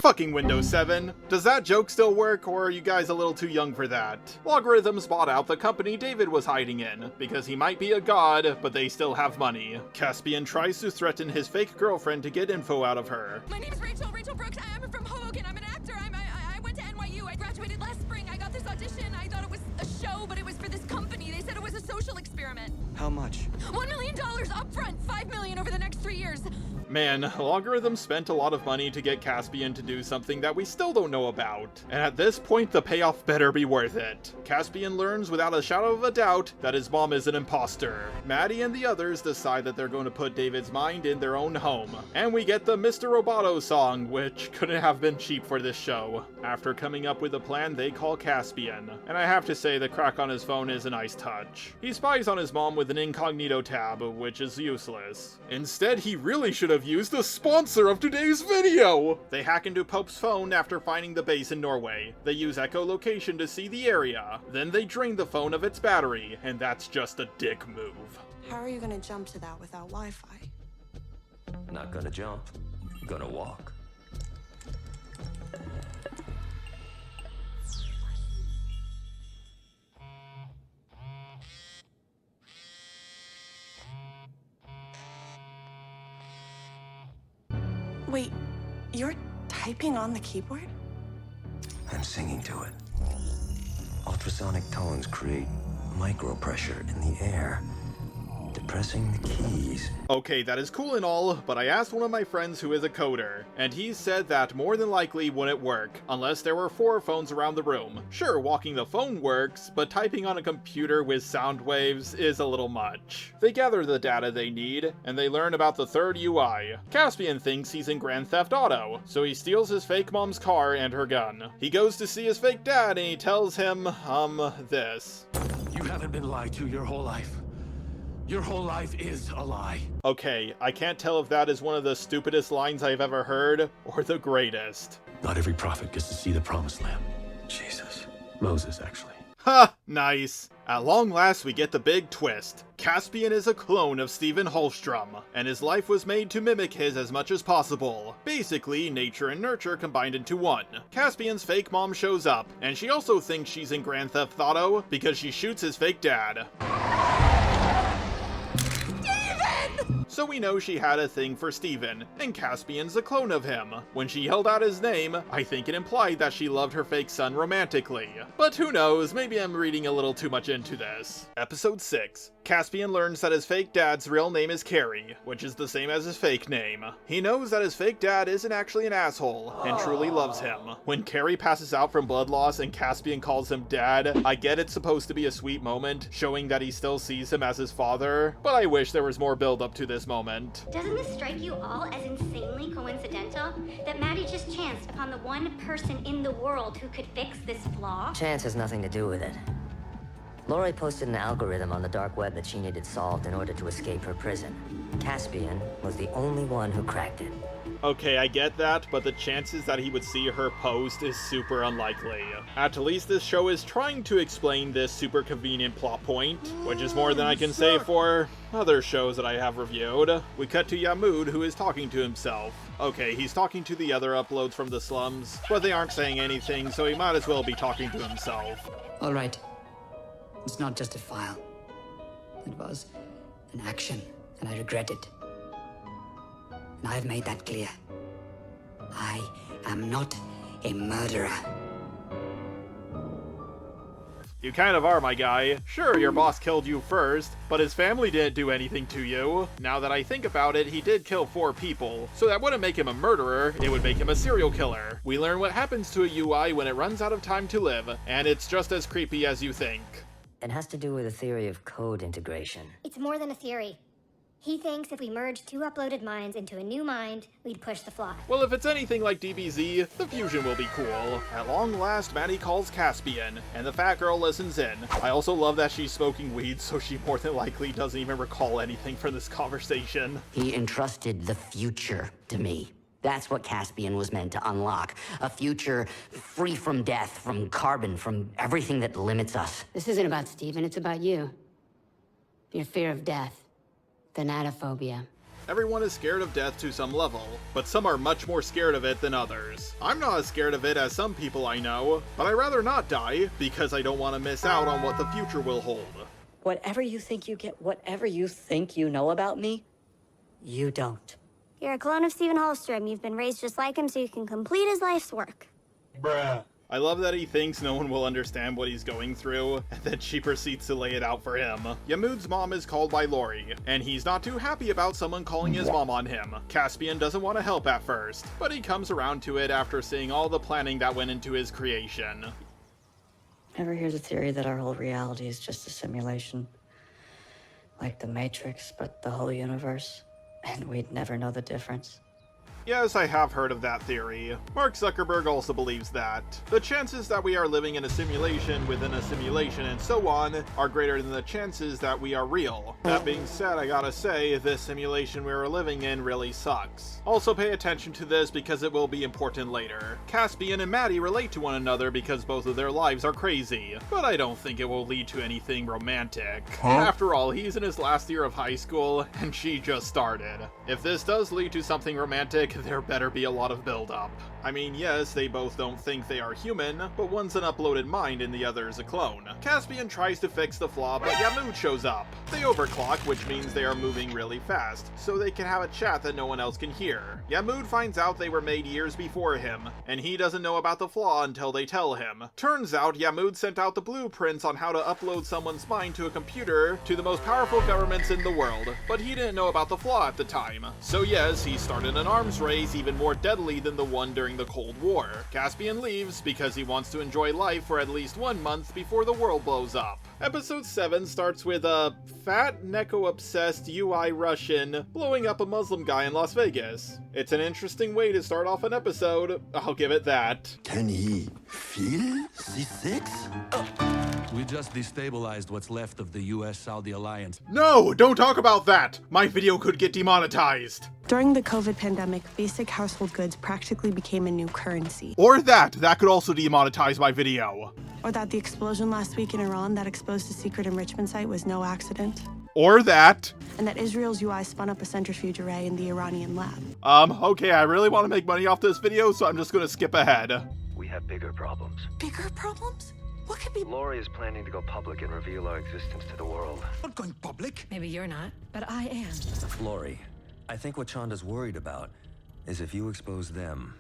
Fucking Windows 7. Does that joke still work, or are you guys a little too young for that? Logarithms bought out the company David was hiding in, because he might be a god, but they still have money. Caspian tries to threaten his fake girlfriend to get info out of her. My name is Rachel Brooks. I'm from Hoboken. I'm an actor. I went to NYU. I graduated last spring. I got this audition. I thought it was a show, but it was for this company. They said it was a social experiment. How much? $1 million upfront, $5 million over the next 3 years. Man, Logarithm spent a lot of money to get Caspian to do something that we still don't know about. And at this point, the payoff better be worth it. Caspian learns without a shadow of a doubt that his mom is an imposter. Maddie and the others decide that they're going to put David's mind in their own home. And we get the Mr. Roboto song, which couldn't have been cheap for this show. After coming up with a plan, they call Caspian. And I have to say, the crack on his phone is a nice touch. He spies on his mom with an incognito tab, which is useless. Instead, he really should have used the sponsor of today's video! They hack into Pope's phone after finding the base in Norway. They use echolocation to see the area. Then they drain the phone of its battery, and that's just a dick move. How are you gonna jump to that without Wi-Fi? Not gonna jump. Gonna walk. Wait, you're typing on the keyboard? I'm singing to it. Ultrasonic tones create micropressure in the air, depressing the keys. Okay, that is cool and all, but I asked one of my friends who is a coder, and he said that more than likely wouldn't work, unless there were 4 phones around the room. Sure, walking the phone works, but typing on a computer with sound waves is a little much. They gather the data they need, and they learn about the third UI. Caspian thinks he's in Grand Theft Auto, so he steals his fake mom's car and her gun. He goes to see his fake dad, and he tells him, this. You haven't been lied to your whole life. Your whole life is a lie. Okay, I can't tell if that is one of the stupidest lines I've ever heard, or the greatest. Not every prophet gets to see the promised land. Jesus. Moses, actually. Ha! Nice. At long last, we get the big twist. Caspian is a clone of Stephen Holstrom, and his life was made to mimic his as much as possible. Basically, nature and nurture combined into one. Caspian's fake mom shows up, and she also thinks she's in Grand Theft Auto because she shoots his fake dad. So we know she had a thing for Steven, and Caspian's a clone of him. When she yelled out his name, I think it implied that she loved her fake son romantically. But who knows, maybe I'm reading a little too much into this. Episode 6. Caspian learns that his fake dad's real name is Cary, which is the same as his fake name. He knows that his fake dad isn't actually an asshole, and truly loves him. When Cary passes out from blood loss and Caspian calls him dad, I get it's supposed to be a sweet moment, showing that he still sees him as his father, but I wish there was more build up to this moment. Doesn't this strike you all as insanely coincidental? That Maddie just chanced upon the one person in the world who could fix this flaw? Chance has nothing to do with it. Lori posted an algorithm on the dark web that she needed solved in order to escape her prison. Caspian was the only one who cracked it. Okay, I get that, but the chances that he would see her post is super unlikely. At least this show is trying to explain this super convenient plot point, which is more than I can say for other shows that I have reviewed. We cut to Yamud, who is talking to himself. Okay, he's talking to the other uploads from the slums, but they aren't saying anything, so he might as well be talking to himself. All right. It's not just a file. It was an action, and I regret it. And I've made that clear. I am not a murderer. You kind of are, my guy. Sure, your boss killed you first, but his family didn't do anything to you. Now that I think about it, he did kill 4 people, so that wouldn't make him a murderer, it would make him a serial killer. We learn what happens to a UI when it runs out of time to live, and it's just as creepy as you think. It has to do with a theory of code integration. It's more than a theory. He thinks if we merge 2 uploaded minds into a new mind, we'd push the fly. Well, if it's anything like DBZ, the fusion will be cool. At long last, Maddie calls Caspian, and the fat girl listens in. I also love that she's smoking weed, so she more than likely doesn't even recall anything from this conversation. He entrusted the future to me. That's what Caspian was meant to unlock. A future free from death, from carbon, from everything that limits us. This isn't about Steven, it's about you. Your fear of death. Thanatophobia. Everyone is scared of death to some level, but some are much more scared of it than others. I'm not as scared of it as some people I know, but I'd rather not die, because I don't want to miss out on what the future will hold. Whatever you think you get, whatever you think you know about me, you don't. You're a clone of Stephen Hallstrom. You've been raised just like him so you can complete his life's work. Bruh. I love that he thinks no one will understand what he's going through, and then she proceeds to lay it out for him. Yamud's mom is called by Lori, and he's not too happy about someone calling his mom on him. Caspian doesn't want to help at first, but he comes around to it after seeing all the planning that went into his creation. Ever hear the theory that our whole reality is just a simulation? Like the Matrix, but the whole universe? And we'd never know the difference? Yes, I have heard of that theory. Mark Zuckerberg also believes that. The chances that we are living in a simulation within a simulation and so on are greater than the chances that we are real. That being said, I gotta say, this simulation we are living in really sucks. Also pay attention to this because it will be important later. Caspian and Maddie relate to one another because both of their lives are crazy, but I don't think it will lead to anything romantic. After all, he's in his last year of high school, and she just started. If this does lead to something romantic, there better be a lot of build-up. I mean, yes, they both don't think they are human, but one's an uploaded mind and the other is a clone. Caspian tries to fix the flaw, but Yamud shows up. They overclock, which means they are moving really fast, so they can have a chat that no one else can hear. Yamud finds out they were made years before him, and he doesn't know about the flaw until they tell him. Turns out Yamud sent out the blueprints on how to upload someone's mind to a computer to the most powerful governments in the world, but he didn't know about the flaw at the time. So yes, he started an arms race even more deadly than the one during the Cold War. Caspian leaves because he wants to enjoy life for at least 1 month before the world blows up. Episode 7 starts with a fat, neko-obsessed UI Russian blowing up a Muslim guy in Las Vegas. It's an interesting way to start off an episode, I'll give it that. Can he feel C6? We just destabilized what's left of the US-Saudi alliance. No, don't talk about that! My video could get demonetized. During the COVID pandemic, basic household goods practically became a new currency. Or that could also demonetize my video. Or that the explosion last week in Iran that exposed a secret enrichment site was no accident. Or that. And that Israel's UI spun up a centrifuge array in the Iranian lab. Okay, I really want to make money off this video, so I'm just gonna skip ahead. We have bigger problems. Bigger problems? What could be? Lori is planning to go public and reveal our existence to the world. Not going public. Maybe you're not, but I am. Lori, I think what Chanda's worried about is if you expose them,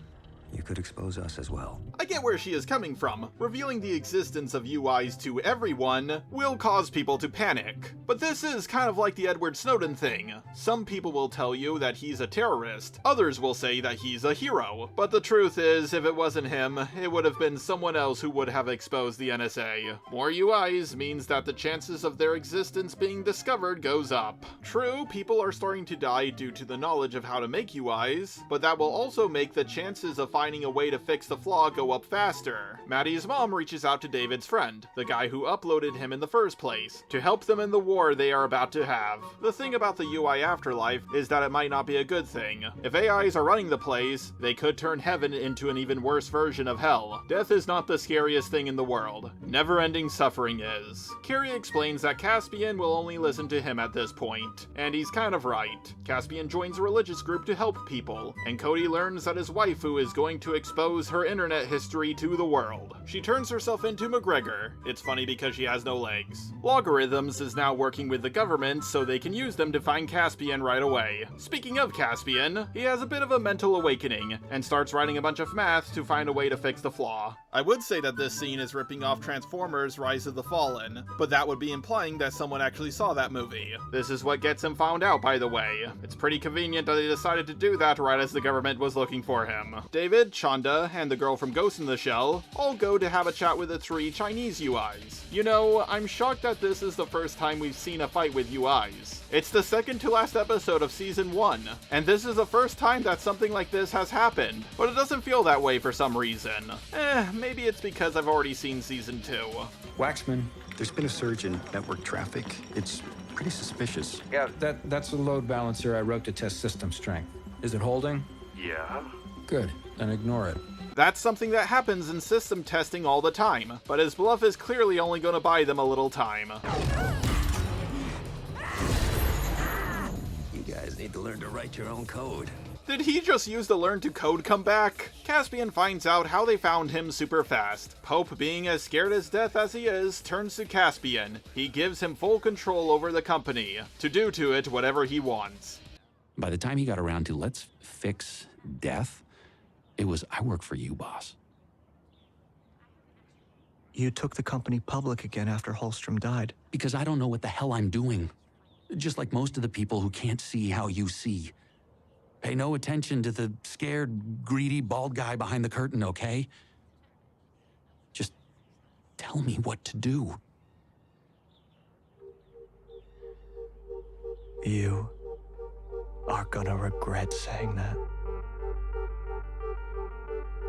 you could expose us as well. I get where she is coming from. Revealing the existence of UIs to everyone will cause people to panic. But this is kind of like the Edward Snowden thing. Some people will tell you that he's a terrorist. Others will say that he's a hero. But the truth is, if it wasn't him, it would have been someone else who would have exposed the NSA. More UIs means that the chances of their existence being discovered goes up. True, people are starting to die due to the knowledge of how to make UIs, but that will also make the chances of finding a way to fix the flaw go up faster. Maddie's mom reaches out to David's friend, the guy who uploaded him in the first place, to help them in the war they are about to have. The thing about the UI afterlife is that it might not be a good thing. If AIs are running the place, they could turn heaven into an even worse version of hell. Death is not the scariest thing in the world. Never-ending suffering is. Cary explains that Caspian will only listen to him at this point, and he's kind of right. Caspian joins a religious group to help people, and Cody learns that his waifu is going to expose her internet history to the world. She turns herself into McGregor. It's funny because she has no legs. Logarithms is now working with the government so they can use them to find Caspian right away. Speaking of Caspian, he has a bit of a mental awakening and starts writing a bunch of math to find a way to fix the flaw. I would say that this scene is ripping off Transformers: Rise of the Fallen, but that would be implying that someone actually saw that movie. This is what gets him found out, by the way. It's pretty convenient that they decided to do that right as the government was looking for him. David, Chanda, and the girl from Ghost in the Shell all go to have a chat with the 3 Chinese UIs. You know, I'm shocked that this is the first time we've seen a fight with UIs. It's the second to last episode of Season 1, and this is the first time that something like this has happened, but it doesn't feel that way for some reason. Maybe it's because I've already seen Season 2. Waxman, there's been a surge in network traffic. It's pretty suspicious. Yeah, that's a load balancer I wrote to test system strength. Is it holding? Yeah? Good, then ignore it. That's something that happens in system testing all the time, but his bluff is clearly only going to buy them a little time. You guys need to learn to write your own code. Did he just use the learn to code comeback? Caspian finds out how they found him super fast. Pope, being as scared as death as he is, turns to Caspian. He gives him full control over the company, to do to it whatever he wants. By the time he got around to let's fix death, it was, I work for you, boss. You took the company public again after Holstrom died. Because I don't know what the hell I'm doing. Just like most of the people who can't see how you see. Pay no attention to the scared, greedy, bald guy behind the curtain, okay? Just tell me what to do. You are gonna regret saying that.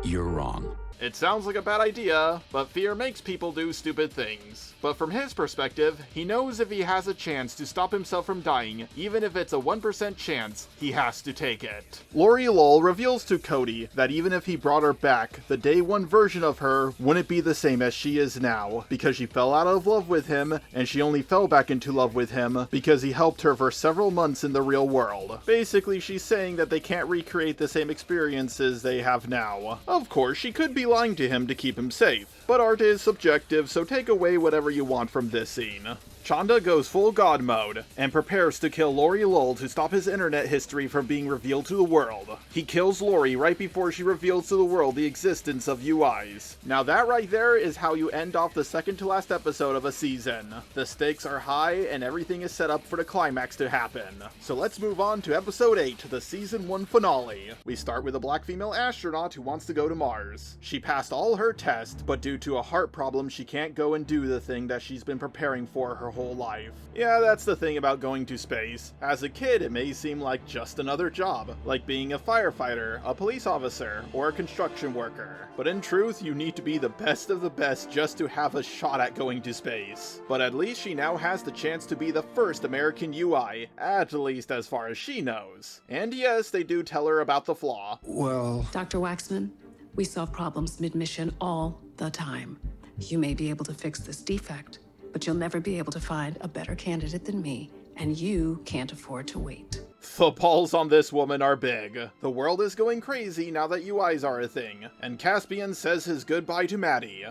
You're wrong. It sounds like a bad idea, but fear makes people do stupid things. But from his perspective, he knows if he has a chance to stop himself from dying, even if it's a 1% chance, he has to take it. Lori Lowell reveals to Cody that even if he brought her back, the day one version of her wouldn't be the same as she is now, because she fell out of love with him, and she only fell back into love with him because he helped her for several months in the real world. Basically, she's saying that they can't recreate the same experiences they have now. Of course, she could be lying to him to keep him safe, but art is subjective, so take away whatever you want from this scene. Chanda goes full god mode, and prepares to kill Lori Lowell to stop his internet history from being revealed to the world. He kills Lori right before she reveals to the world the existence of UIs. Now that right there is how you end off the second to last episode of a season. The stakes are high, and everything is set up for the climax to happen. So let's move on to episode 8, the season 1 finale. We start with a black female astronaut who wants to go to Mars. She passed all her tests, but due to a heart problem she can't go and do the thing that she's been preparing for her whole life. Yeah, that's the thing about going to space. As a kid, it may seem like just another job, like being a firefighter, a police officer, or a construction worker. But in truth, you need to be the best of the best just to have a shot at going to space. But at least she now has the chance to be the first American UI, at least as far as she knows. And yes, they do tell her about the flaw. Well... Dr. Waxman, we solve problems mid-mission all the time. You may be able to fix this defect, but you'll never be able to find a better candidate than me, and you can't afford to wait. The balls on this woman are big. The world is going crazy now that UIs are a thing, and Caspian says his goodbye to Maddie.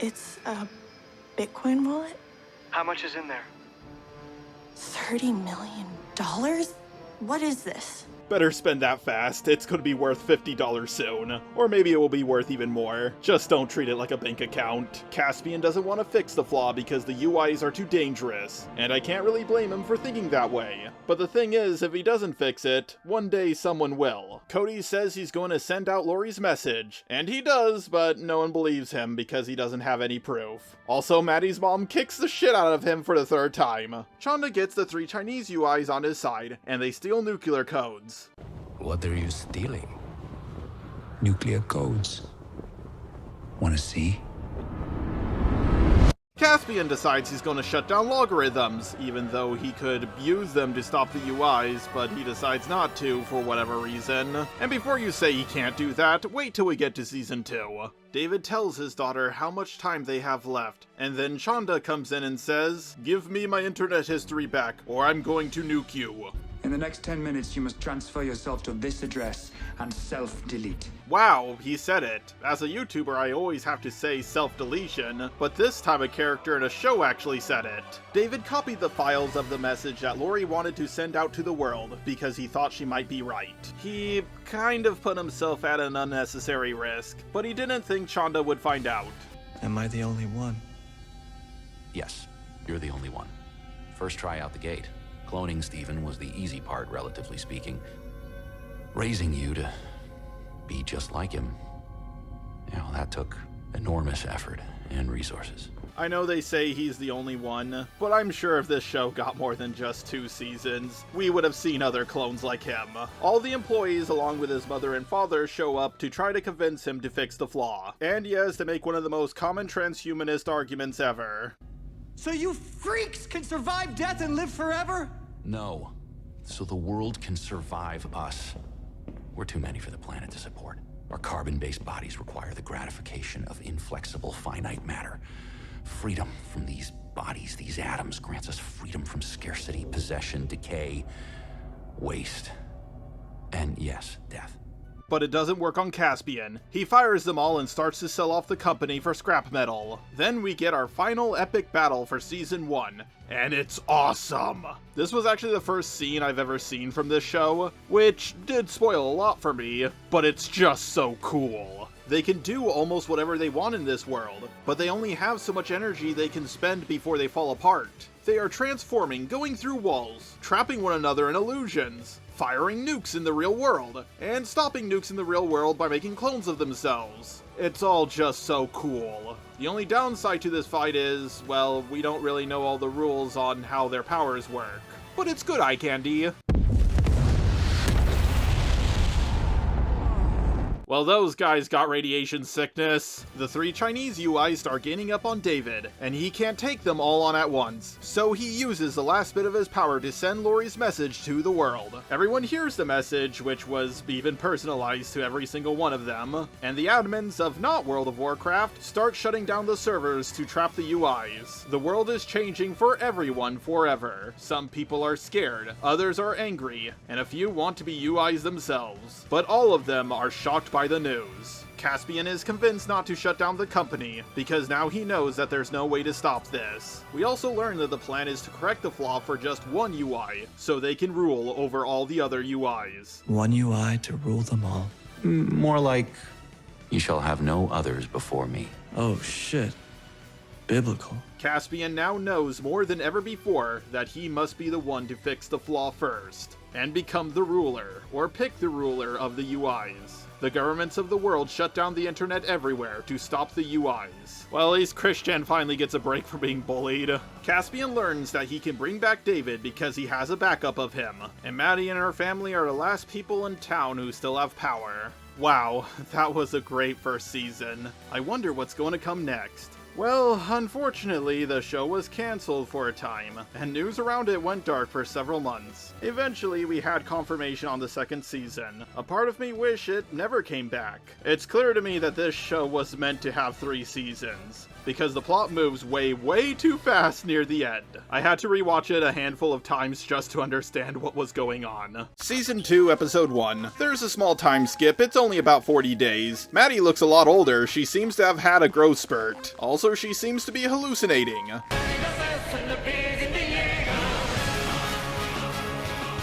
It's a Bitcoin wallet? How much is in there? $30 million? What is this? Better spend that fast, it's gonna be worth $50 soon. Or maybe it will be worth even more. Just don't treat it like a bank account. Caspian doesn't want to fix the flaw because the UIs are too dangerous, and I can't really blame him for thinking that way. But the thing is, if he doesn't fix it, one day someone will. Cody says he's going to send out Lori's message, and he does, but no one believes him because he doesn't have any proof. Also, Maddie's mom kicks the shit out of him for the 3rd time. Chanda gets the 3 Chinese UIs on his side, and they steal nuclear codes. What are you stealing? Nuclear codes. Wanna see? Caspian decides he's going to shut down logarithms, even though he could use them to stop the UIs, but he decides not to for whatever reason. And before you say he can't do that, wait till we get to season 2. David tells his daughter how much time they have left, and then Chanda comes in and says, "Give me my internet history back, or I'm going to nuke you." In the next 10 minutes, you must transfer yourself to this address and self-delete. Wow, he said it. As a YouTuber, I always have to say self-deletion, but this time a character in a show actually said it. David copied the files of the message that Lori wanted to send out to the world because he thought she might be right. He kind of put himself at an unnecessary risk, but he didn't think Chanda would find out. Am I the only one? Yes, you're the only one. First try out the gate. Cloning Stephen was the easy part, relatively speaking. Raising you to be just like him, that took enormous effort and resources. I know they say he's the only one, but I'm sure if this show got more than just 2 seasons, we would have seen other clones like him. All the employees, along with his mother and father, show up to try to convince him to fix the flaw. And yes, to make one of the most common transhumanist arguments ever. So you freaks can survive death and live forever? No, so the world can survive us. We're too many for the planet to support. Our carbon-based bodies require the gratification of inflexible, finite matter. Freedom from these bodies, these atoms, grants us freedom from scarcity, possession, decay, waste, and yes, death. But it doesn't work on Caspian. He fires them all and starts to sell off the company for scrap metal. Then we get our final epic battle for Season 1, and it's awesome! This was actually the first scene I've ever seen from this show, which did spoil a lot for me, but it's just so cool. They can do almost whatever they want in this world, but they only have so much energy they can spend before they fall apart. They are transforming, going through walls, trapping one another in illusions, firing nukes in the real world, and stopping nukes in the real world by making clones of themselves. It's all just so cool. The only downside to this fight is, well, we don't really know all the rules on how their powers work. But it's good eye candy. Well, those guys got radiation sickness. The 3 Chinese UIs start gaining up on David, and he can't take them all on at once. So he uses the last bit of his power to send Lori's message to the world. Everyone hears the message, which was even personalized to every single one of them, and the admins of not World of Warcraft start shutting down the servers to trap the UIs. The world is changing for everyone forever. Some people are scared, others are angry, and a few want to be UIs themselves. But all of them are shocked by the news. Caspian is convinced not to shut down the company, because now he knows that there's no way to stop this. We also learn that the plan is to correct the flaw for just one UI, so they can rule over all the other UIs. One UI to rule them all. More like, you shall have no others before me. Oh shit. Biblical. Caspian now knows more than ever before that he must be the one to fix the flaw first, and become the ruler, or pick the ruler of the UIs. The governments of the world shut down the internet everywhere to stop the UIs. Well, at least Christian finally gets a break from being bullied. Caspian learns that he can bring back David because he has a backup of him, and Maddie and her family are the last people in town who still have power. Wow, that was a great first season. I wonder what's going to come next. Well, unfortunately, the show was cancelled for a time, and news around it went dark for several months. Eventually, we had confirmation on the second season. A part of me wish it never came back. It's clear to me that this show was meant to have 3 seasons, because the plot moves way too fast near the end. I had to rewatch it a handful of times just to understand what was going on. Season 2, Episode 1. There's a small time skip, it's only about 40 days. Maddie looks a lot older, she seems to have had a growth spurt. Also, she seems to be hallucinating.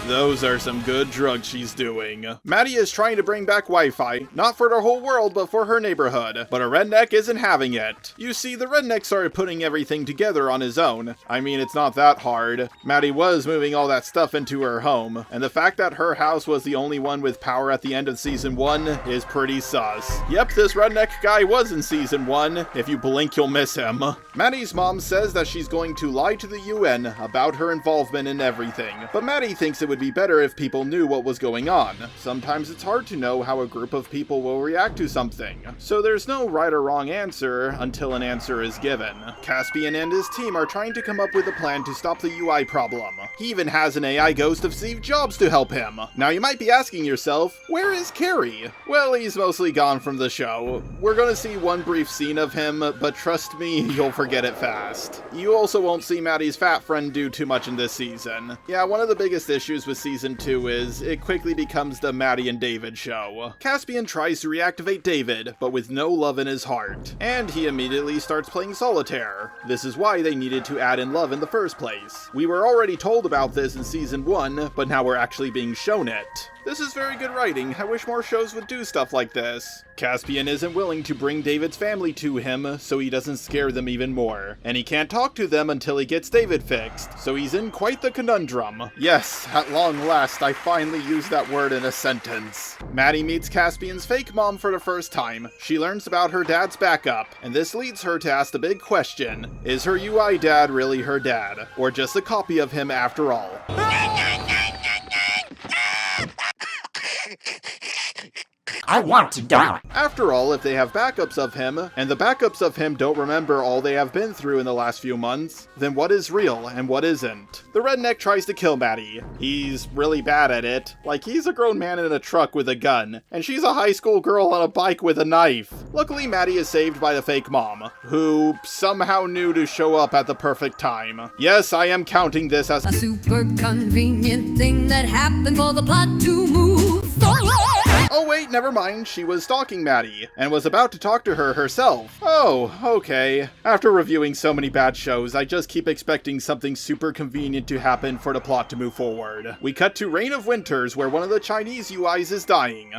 Those are some good drugs she's doing. Maddie is trying to bring back Wi-Fi, not for the whole world, but for her neighborhood. But a redneck isn't having it. You see, the redneck started putting everything together on his own. I mean, it's not that hard. Maddie was moving all that stuff into her home, and the fact that her house was the only one with power at the end of Season 1 is pretty sus. Yep, this redneck guy was in Season 1. If you blink, you'll miss him. Maddie's mom says that she's going to lie to the UN about her involvement in everything, but Maddie thinks it would be better if people knew what was going on. Sometimes it's hard to know how a group of people will react to something, so there's no right or wrong answer until an answer is given. Caspian and his team are trying to come up with a plan to stop the UI problem. He even has an AI ghost of Steve Jobs to help him. Now you might be asking yourself, where is Cary? Well, he's mostly gone from the show. We're gonna see one brief scene of him, but trust me, you'll forget it fast. You also won't see Maddie's fat friend do too much in this season. Yeah, one of the biggest issues with Season 2 is it quickly becomes the Maddie and David show. Caspian tries to reactivate David, but with no love in his heart, and he immediately starts playing solitaire. This is why they needed to add in love in the first place. We were already told about this in Season 1, but now we're actually being shown it. This is very good writing. I wish more shows would do stuff like this. Caspian isn't willing to bring David's family to him, so he doesn't scare them even more. And he can't talk to them until he gets David fixed, so he's in quite the conundrum. Yes, at long last, I finally used that word in a sentence. Maddie meets Caspian's fake mom for the first time. She learns about her dad's backup, and this leads her to ask the big question: is her UI dad really her dad, or just a copy of him after all? I want to die. After all, if they have backups of him, and the backups of him don't remember all they have been through in the last few months, then what is real and what isn't? The redneck tries to kill Maddie. He's really bad at it. Like, he's a grown man in a truck with a gun, and she's a high school girl on a bike with a knife. Luckily, Maddie is saved by the fake mom, who somehow knew to show up at the perfect time. Yes, I am counting this as a super convenient thing that happened for the plot to move forward. Oh wait, never mind, she was stalking Maddie, and was about to talk to her herself. Oh, okay. After reviewing so many bad shows, I just keep expecting something super convenient to happen for the plot to move forward. We cut to Reign of Winters, where one of the Chinese UIs is dying.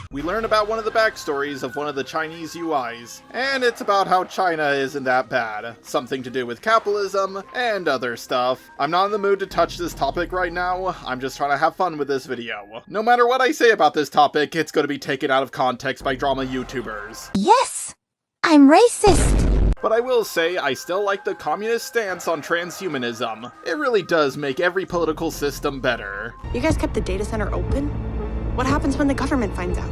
We learn about one of the backstories of one of the Chinese UIs, and it's about how China isn't that bad. Something to do with capitalism, and other stuff. I'm not in the mood to touch this topic right now, I'm just trying to have fun with this video. No matter what I say about this topic, it's going to be taken out of context by drama YouTubers. Yes! I'm racist! But I will say, I still like the communist stance on transhumanism. It really does make every political system better. You guys kept the data center open? What happens when the government finds out?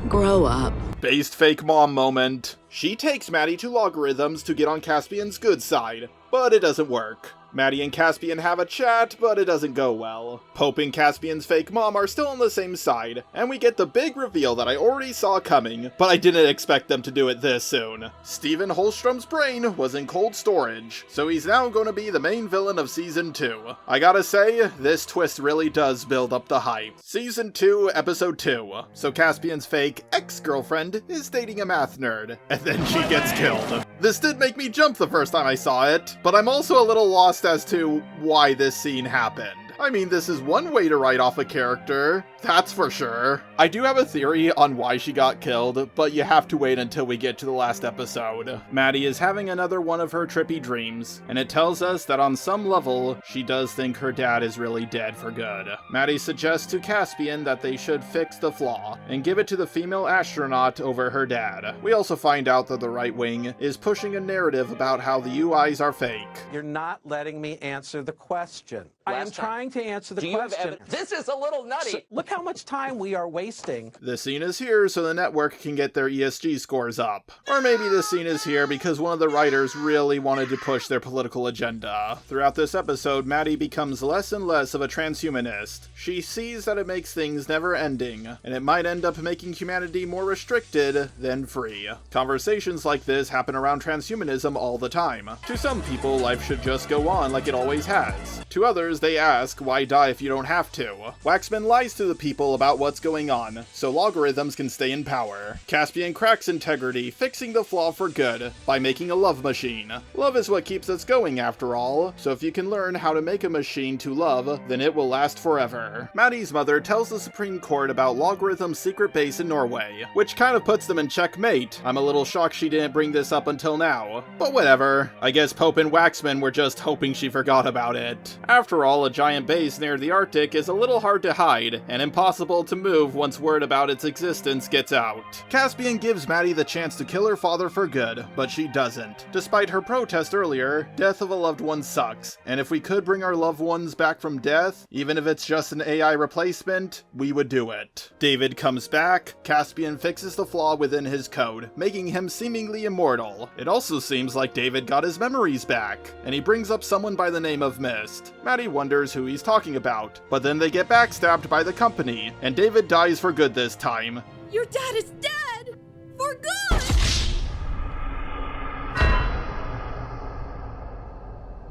Grow up. Based fake mom moment. She takes Maddie to Logarithms to get on Caspian's good side, but it doesn't work. Maddie and Caspian have a chat, but it doesn't go well. Pope and Caspian's fake mom are still on the same side, and we get the big reveal that I already saw coming, but I didn't expect them to do it this soon. Stephen Holstrom's brain was in cold storage, so he's now going to be the main villain of Season 2. I gotta say, this twist really does build up the hype. Season 2, Episode 2. So Caspian's fake ex-girlfriend is dating a math nerd, and then she gets killed. This did make me jump the first time I saw it, but I'm also a little lost as to why this scene happened. I mean, this is one way to write off a character, that's for sure. I do have a theory on why she got killed, but you have to wait until we get to the last episode. Maddie is having another one of her trippy dreams, and it tells us that on some level, she does think her dad is really dead for good. Maddie suggests to Caspian that they should fix the flaw, and give it to the female astronaut over her dad. We also find out that the right wing is pushing a narrative about how the UIs are fake. You're not letting me answer the question. I am trying to answer the question. This is a little nutty. So, look how much time we are wasting. This scene is here so the network can get their ESG scores up. Or maybe this scene is here because one of the writers really wanted to push their political agenda. Throughout this episode, Maddie becomes less and less of a transhumanist. She sees that it makes things never ending, and it might end up making humanity more restricted than free. Conversations like this happen around transhumanism all the time. To some people, life should just go on like it always has. To others, they ask, why die if you don't have to? Waxman lies to the people about what's going on, so Logarithms can stay in power. Caspian cracks integrity, fixing the flaw for good, by making a love machine. Love is what keeps us going after all, so if you can learn how to make a machine to love, then it will last forever. Maddie's mother tells the Supreme Court about Logarithm's secret base in Norway, which kind of puts them in checkmate. I'm a little shocked she didn't bring this up until now, but whatever. I guess Pope and Waxman were just hoping she forgot about it. After all, a giant base near the Arctic is a little hard to hide, and impossible to move once word about its existence gets out. Caspian gives Maddie the chance to kill her father for good, but she doesn't. Despite her protest earlier, death of a loved one sucks, and if we could bring our loved ones back from death, even if it's just an AI replacement, we would do it. David comes back, Caspian fixes the flaw within his code, making him seemingly immortal. It also seems like David got his memories back, and he brings up someone by the name of Mist. Maddie wonders who he's talking about, but then they get backstabbed by the company, and David dies for good this time. Your dad is dead! For good!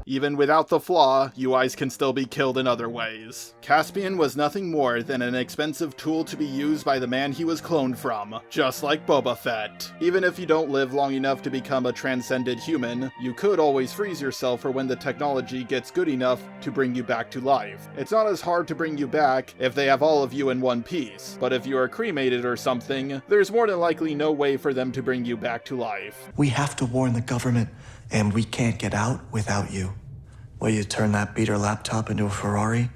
Even without the flaw, UIs can still be killed in other ways. Caspian was nothing more than an expensive tool to be used by the man he was cloned from, just like Boba Fett. Even if you don't live long enough to become a transcended human, you could always freeze yourself for when the technology gets good enough to bring you back to life. It's not as hard to bring you back if they have all of you in one piece, but if you are cremated or something, there's more than likely no way for them to bring you back to life. We have to warn the government, and we can't get out without you. Will you turn that beater laptop into a Ferrari?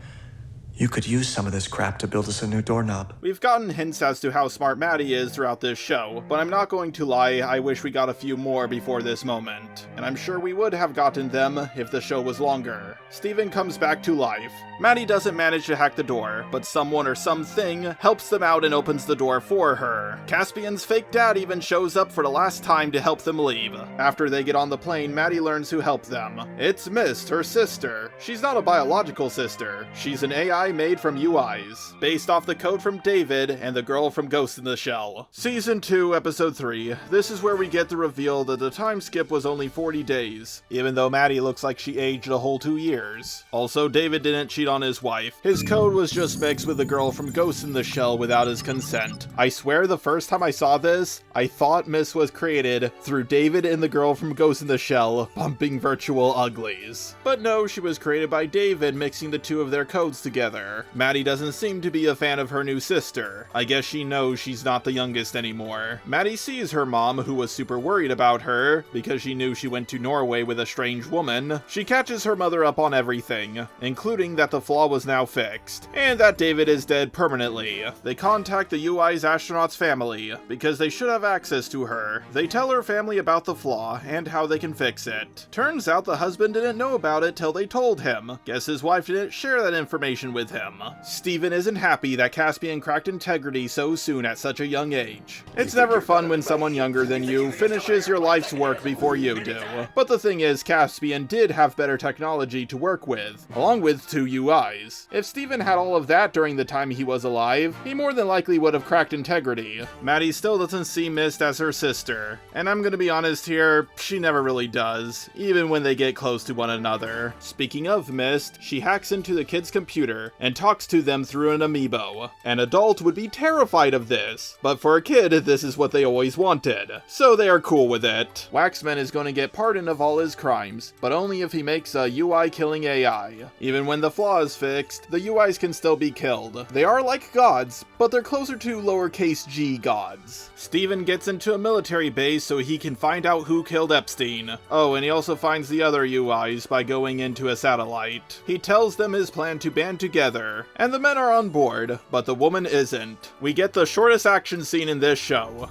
You could use some of this crap to build us a new doorknob. We've gotten hints as to how smart Maddie is throughout this show, but I'm not going to lie, I wish we got a few more before this moment. and I'm sure we would have gotten them if the show was longer. Steven comes back to life. Maddie doesn't manage to hack the door, but someone or something helps them out and opens the door for her. Caspian's fake dad even shows up for the last time to help them leave. After they get on the plane, Maddie learns who helped them. It's Mist, her sister. She's not a biological sister. She's an AI made from UIs, based off the code from David and the girl from Ghost in the Shell. Season 2, Episode 3. This is where we get the reveal that the time skip was only 40 days, even though Maddie looks like she aged a whole 2 years. Also, David didn't cheat on his wife. His code was just mixed with the girl from Ghost in the Shell without his consent. I swear the first time I saw this, I thought Mist was created through David and the girl from Ghost in the Shell bumping virtual uglies. But no, she was created by David mixing the two of their codes together. Maddie doesn't seem to be a fan of her new sister. I guess she knows she's not the youngest anymore. Maddie sees her mom, who was super worried about her because she knew she went to Norway with a strange woman. She catches her mother up on everything, including that the flaw was now fixed, and that David is dead permanently. They contact the UI's astronaut's family, because they should have access to her. They tell her family about the flaw, and how they can fix it. Turns out the husband didn't know about it till they told him. Guess his wife didn't share that information with him. Steven isn't happy that Caspian cracked integrity so soon at such a young age. It's never fun when someone younger than you finishes your life's work before you do. But the thing is, Caspian did have better technology to work with, along with 2 UIs. If Steven had all of that during the time he was alive, he more than likely would have cracked integrity. Maddie still doesn't see Mist as her sister, and I'm gonna be honest here, she never really does, even when they get close to one another. Speaking of Mist, she hacks into the kid's computer and talks to them through an amiibo. An adult would be terrified of this, but for a kid, this is what they always wanted, so they are cool with it. Waxman is going to get pardoned of all his crimes, but only if he makes a UI killing AI. Even when the flaw is fixed, the UIs can still be killed. They are like gods, but they're closer to lowercase g gods. Steven gets into a military base so he can find out who killed Epstein. Oh, and he also finds the other UIs by going into a satellite. He tells them his plan to band together, and the men are on board, but the woman isn't. We get the shortest action scene in this show.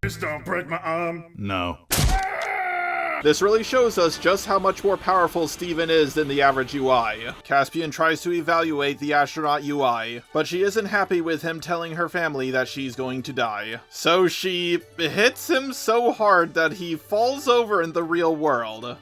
Just don't break my arm. No. This really shows us just how much more powerful Steven is than the average UI. Caspian tries to evaluate the astronaut UI, but she isn't happy with him telling her family that she's going to die. So she hits him so hard that he falls over in the real world.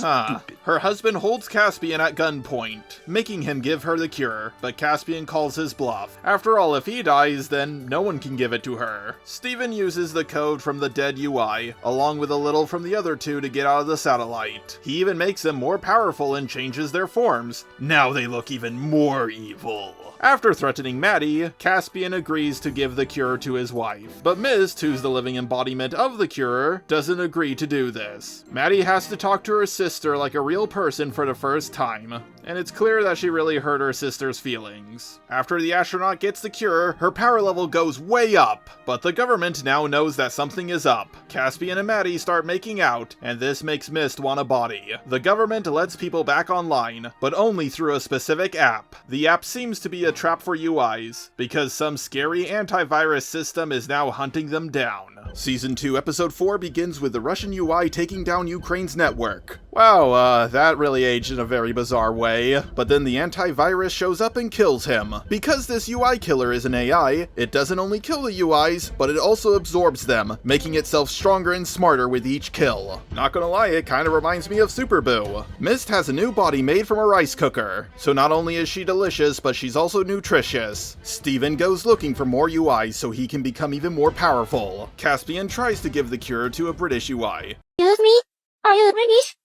Her husband holds Caspian at gunpoint, making him give her the cure, but Caspian calls his bluff. After all, if he dies, then no one can give it to her. Steven uses the code from the dead UI, along with a little from the other 2 to get out of the satellite. He even makes them more powerful and changes their forms. Now they look even more evil. After threatening Maddie, Caspian agrees to give the cure to his wife. But Mist, who's the living embodiment of the cure, doesn't agree to do this. Maddie has to talk to her sister like a real person for the first time, and it's clear that she really hurt her sister's feelings. After the astronaut gets the cure, her power level goes way up, but the government now knows that something is up. Caspian and Maddie start making out, and this makes Mist want a body. The government lets people back online, but only through a specific app. The app seems to be a trap for UIs, because some scary antivirus system is now hunting them down. Season 2, Episode 4 begins with the Russian UI taking down Ukraine's network. Wow, that really aged in a very bizarre way. But then the antivirus shows up and kills him. Because this UI killer is an AI, it doesn't only kill the UIs, but it also absorbs them, making itself stronger and smarter with each kill. Not gonna lie, it kinda reminds me of Super Boo. Mist has a new body made from a rice cooker, so not only is she delicious, but she's also nutritious. Steven goes looking for more UIs so he can become even more powerful. Caspian tries to give the cure to a British UI. Excuse me? Are you British?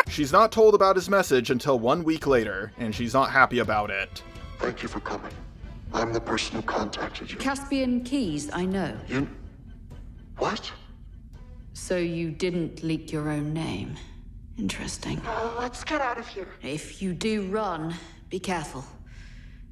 She's not told about his message until 1 week later, and she's not happy about it. Thank you for coming. I'm the person who contacted you. Caspian Keys, I know. You... What? So you didn't leak your own name. Interesting. Let's get out of here. If you do run, be careful.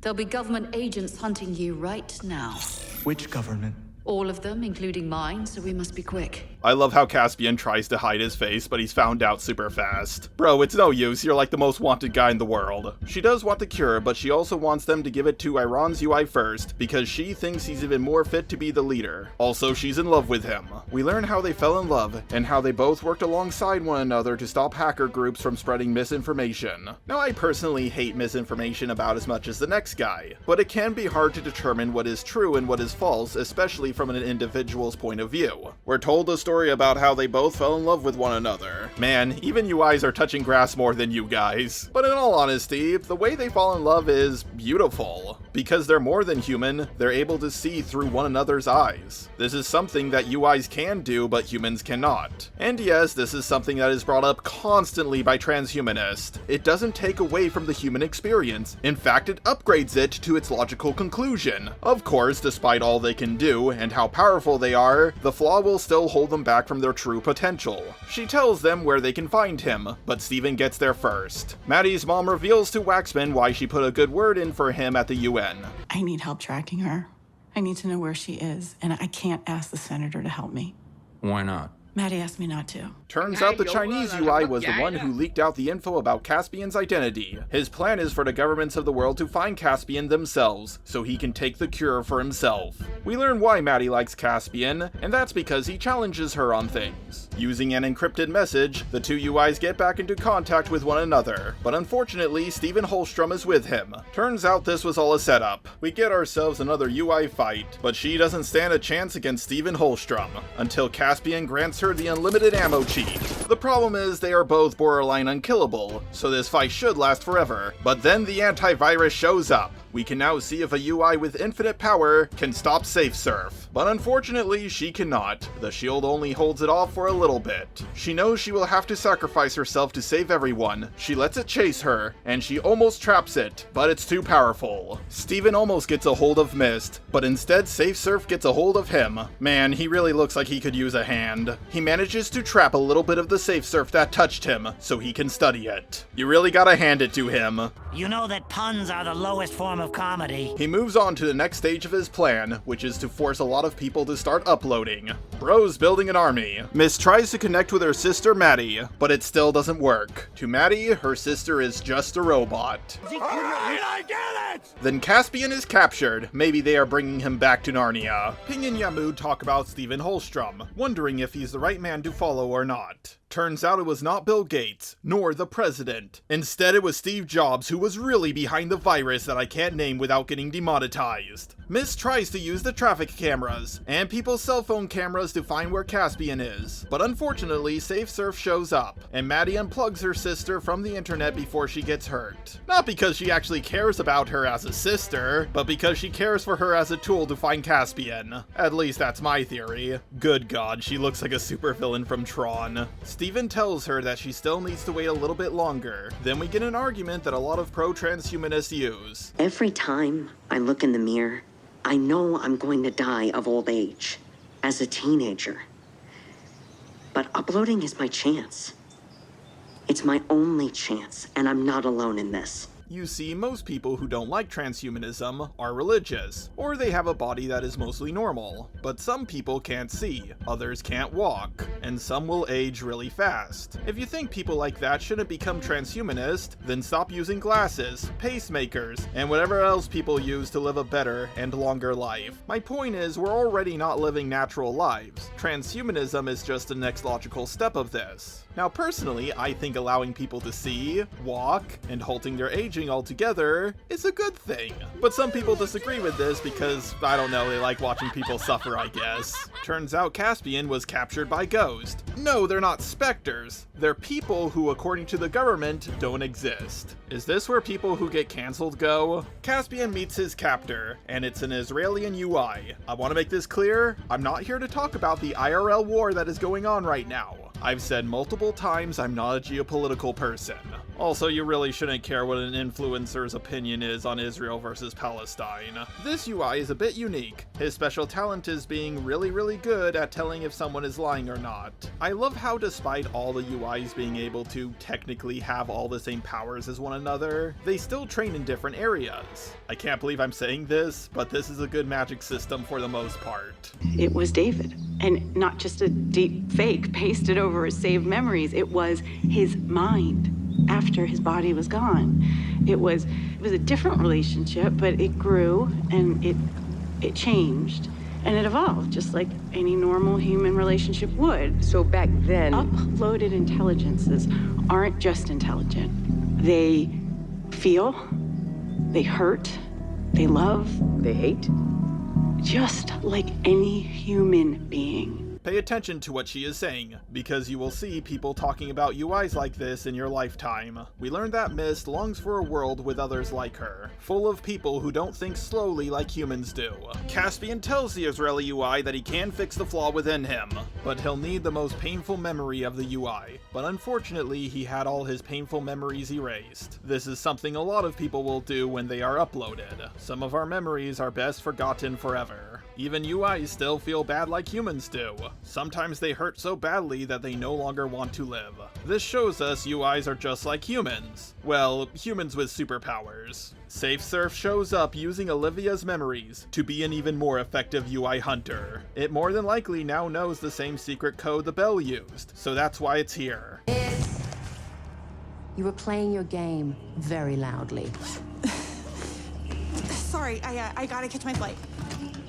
There'll be government agents hunting you right now. Which government? All of them, including mine, so we must be quick. I love how Caspian tries to hide his face, but he's found out super fast. Bro, it's no use, you're like the most wanted guy in the world. She does want the cure, but she also wants them to give it to Iran's UI first, because she thinks he's even more fit to be the leader. Also, she's in love with him. We learn how they fell in love, and how they both worked alongside one another to stop hacker groups from spreading misinformation. Now, I personally hate misinformation about as much as the next guy, but it can be hard to determine what is true and what is false, especially from an individual's point of view. We're told a story about how they both fell in love with one another. Man, even UIs are touching grass more than you guys. But in all honesty, the way they fall in love is beautiful. Because they're more than human, they're able to see through one another's eyes. This is something that UIs can do, but humans cannot. And yes, this is something that is brought up constantly by transhumanists. It doesn't take away from the human experience. In fact, it upgrades it to its logical conclusion. Of course, despite all they can do, and how powerful they are, the flaw will still hold them back from their true potential. She tells them where they can find him, but Steven gets there first. Maddie's mom reveals to Waxman why she put a good word in for him at the UN. I need help tracking her. I need to know where she is, and I can't ask the senator to help me. Why not? Maddie asked me not to. Turns out the Chinese UI was the one who leaked out the info about Caspian's identity. His plan is for the governments of the world to find Caspian themselves, so he can take the cure for himself. We learn why Maddie likes Caspian, and that's because he challenges her on things. Using an encrypted message, the two UIs get back into contact with one another, but unfortunately, Stephen Holstrom is with him. Turns out this was all a setup. We get ourselves another UI fight, but she doesn't stand a chance against Stephen Holstrom, until Caspian grants her the unlimited ammo cheat. The problem is they are both borderline unkillable, so this fight should last forever. But then the antivirus shows up. We can now see if a UI with infinite power can stop SafeSurf. But unfortunately, she cannot. The shield only holds it off for a little bit. She knows she will have to sacrifice herself to save everyone. She lets it chase her, and she almost traps it, but it's too powerful. Steven almost gets a hold of Mist, but instead SafeSurf gets a hold of him. Man, he really looks like he could use a hand. He manages to trap a little bit of the SafeSurf that touched him, so he can study it. You really gotta hand it to him. You know that puns are the lowest form of comedy. He moves on to the next stage of his plan, which is to force a lot of people to start uploading. Bro's building an army. Miss tries to connect with her sister Maddie, but it still doesn't work. To Maddie, her sister is just a robot. Alright, I get it! Then Caspian is captured. Maybe they are bringing him back to Narnia. Ping and Yamud talk about Stephen Holstrom, wondering if he's the right man to follow or not. Turns out it was not Bill Gates, nor the president. Instead, it was Steve Jobs who was really behind the virus that I can't name without getting demonetized. Miss tries to use the traffic cameras and people's cell phone cameras to find where Caspian is. But unfortunately, SafeSurf shows up, and Maddie unplugs her sister from the internet before she gets hurt. Not because she actually cares about her as a sister, but because she cares for her as a tool to find Caspian. At least that's my theory. Good God, she looks like a supervillain from Tron. Steven tells her that she still needs to wait a little bit longer. Then we get an argument that a lot of pro-transhumanists use. Every time I look in the mirror, I know I'm going to die of old age, as a teenager. But uploading is my chance. It's my only chance, and I'm not alone in this. You see, most people who don't like transhumanism are religious, or they have a body that is mostly normal. But some people can't see, others can't walk, and some will age really fast. If you think people like that shouldn't become transhumanist, then stop using glasses, pacemakers, and whatever else people use to live a better and longer life. My point is, we're already not living natural lives. Transhumanism is just the next logical step of this. Now personally, I think allowing people to see, walk, and halting their aging altogether is a good thing. But some people disagree with this because, I don't know, they like watching people suffer, I guess. Turns out Caspian was captured by Ghost. No, they're not specters. They're people who, according to the government, don't exist. Is this where people who get cancelled go? Caspian meets his captor, and it's an Israeli UI. I want to make this clear, I'm not here to talk about the IRL war that is going on right now. I've said multiple times I'm not a geopolitical person. Also, you really shouldn't care what an influencer's opinion is on Israel versus Palestine. This UI is a bit unique. His special talent is being really good at telling if someone is lying or not. I love how despite all the UIs being able to technically have all the same powers as one another, they still train in different areas. I can't believe I'm saying this, but this is a good magic system for the most part. It was David, and not just a deep fake pasted over his saved memories. It was his mind after his body was gone. It was a different relationship, but it grew and it changed and it evolved just like any normal human relationship would. So back then, uploaded intelligences aren't just intelligent. They feel, they hurt, they love, they hate, just like any human being. Pay attention to what she is saying, because you will see people talking about UIs like this in your lifetime. We learned that Mist longs for a world with others like her, full of people who don't think slowly like humans do. Caspian tells the Israeli UI that he can fix the flaw within him, but he'll need the most painful memory of the UI. But unfortunately, he had all his painful memories erased. This is something a lot of people will do when they are uploaded. Some of our memories are best forgotten forever. Even UIs still feel bad like humans do. Sometimes they hurt so badly that they no longer want to live. This shows us UIs are just like humans. Well, humans with superpowers. SafeSurf shows up using Olivia's memories to be an even more effective UI hunter. It more than likely now knows the same secret code the Bell used, so that's why it's here. You were playing your game very loudly. Sorry, I gotta catch my flight.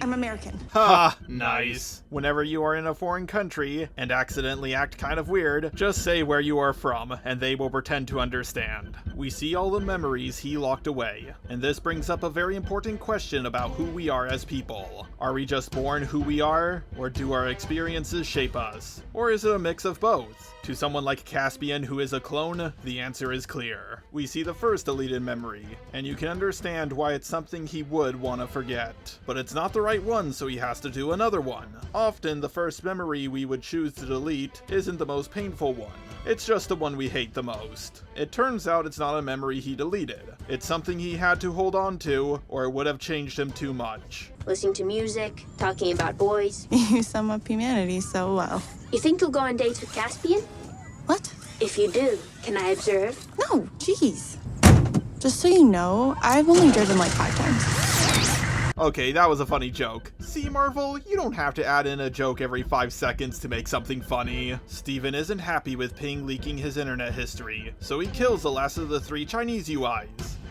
I'm American. Ha! Nice. Whenever you are in a foreign country and accidentally act kind of weird, just say where you are from, and they will pretend to understand. We see all the memories he locked away, and this brings up a very important question about who we are as people. Are we just born who we are, or do our experiences shape us? Or is it a mix of both? To someone like Caspian, who is a clone, the answer is clear. We see the first deleted memory, and you can understand why it's something he would want to forget. But it's not the right one, so he has to do another one. Often, the first memory we would choose to delete isn't the most painful one. It's just the one we hate the most. It turns out it's not a memory he deleted. It's something he had to hold on to, or it would have changed him too much. Listening to music, talking about boys. You sum up humanity so well. You think you'll go on dates with Caspian? What? If you do, can I observe? No, jeez. Just so you know, I've only driven like 5 times. Okay, that was a funny joke. See, Marvel, you don't have to add in a joke every 5 seconds to make something funny. Steven isn't happy with Ping leaking his internet history, so he kills the last of the 3 Chinese UIs.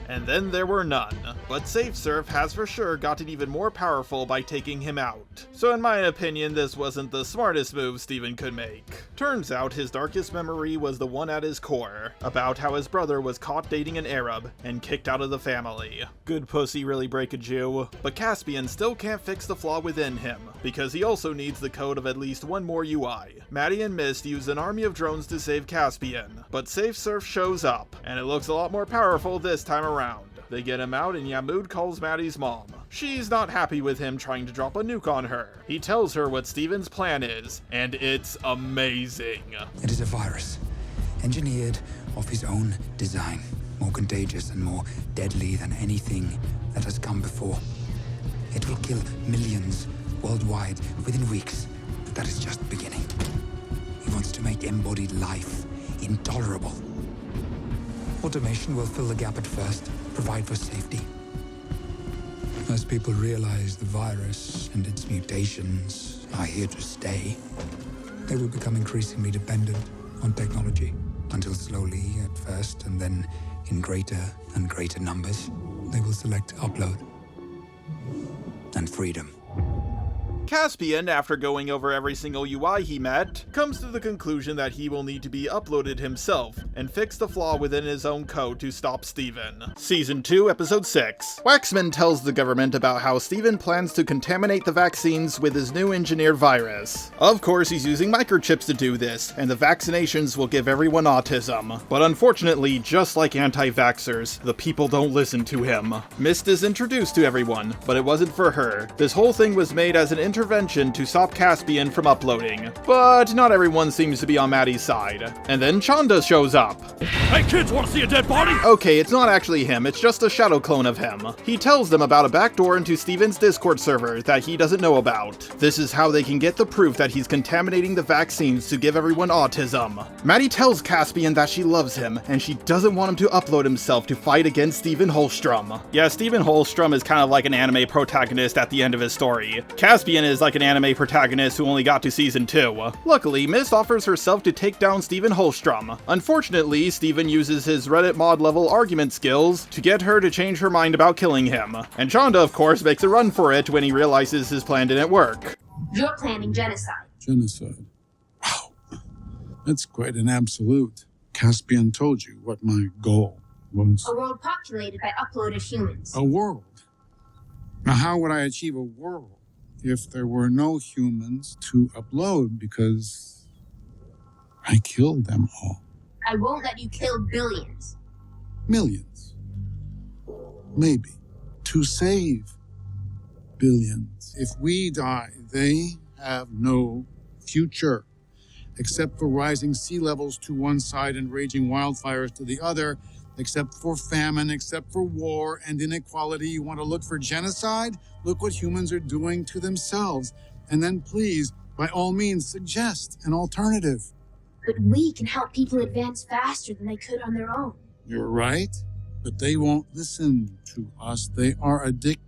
And then there were none. But SafeSurf has for sure gotten even more powerful by taking him out. So in my opinion, this wasn't the smartest move Steven could make. Turns out his darkest memory was the one at his core, about how his brother was caught dating an Arab and kicked out of the family. Good pussy really break a Jew. But Caspian still can't fix the flaw within him, because he also needs the code of at least one more UI. Maddie and Mist use an army of drones to save Caspian, but SafeSurf shows up, and it looks a lot more powerful this time around. They get him out and Yamud calls Maddie's mom. She's not happy with him trying to drop a nuke on her. He tells her what Steven's plan is, and it's amazing. It is a virus, engineered of his own design, more contagious and more deadly than anything that has come before. It will kill millions worldwide within weeks, but that is just the beginning. He wants to make embodied life intolerable. Automation will fill the gap at first, provide for safety. As people realize the virus and its mutations are here to stay, they will become increasingly dependent on technology, until slowly at first, and then in greater and greater numbers, they will select upload and freedom. Caspian, after going over every single UI he met, comes to the conclusion that he will need to be uploaded himself and fix the flaw within his own code to stop Steven. Season 2, Episode 6. Waxman tells the government about how Steven plans to contaminate the vaccines with his new engineered virus. Of course, he's using microchips to do this, and the vaccinations will give everyone autism. But unfortunately, just like anti-vaxxers, the people don't listen to him. Mist is introduced to everyone, but it wasn't for her. This whole thing was made as an intervention to stop Caspian from uploading. But not everyone seems to be on Maddie's side. And then Chanda shows up. Hey kids, wanna see a dead body? Okay, it's not actually him, it's just a shadow clone of him. He tells them about a backdoor into Steven's Discord server that he doesn't know about. This is how they can get the proof that he's contaminating the vaccines to give everyone autism. Maddie tells Caspian that she loves him, and she doesn't want him to upload himself to fight against Stephen Holstrom. Yeah, Stephen Holstrom is kind of like an anime protagonist at the end of his story. Caspian is like an anime protagonist who only got to season 2. Luckily, Mist offers herself to take down Stephen Holstrom. Unfortunately, Stephen uses his Reddit mod level argument skills to get her to change her mind about killing him. And Chanda, of course, makes a run for it when he realizes his plan didn't work. You're planning genocide. Genocide. Wow. That's quite an absolute. Caspian told you what my goal was. A world populated by uploaded humans. A world? Now, how would I achieve a world if there were no humans to upload? Because I killed them all. I won't let you kill billions. Millions. Maybe. To save billions. If we die, they have no future. Except for rising sea levels to one side and raging wildfires to the other, except for famine, except for war and inequality. You want to look for genocide? Look what humans are doing to themselves. And then please, by all means, suggest an alternative. But we can help people advance faster than they could on their own. You're right, but they won't listen to us. They are addicted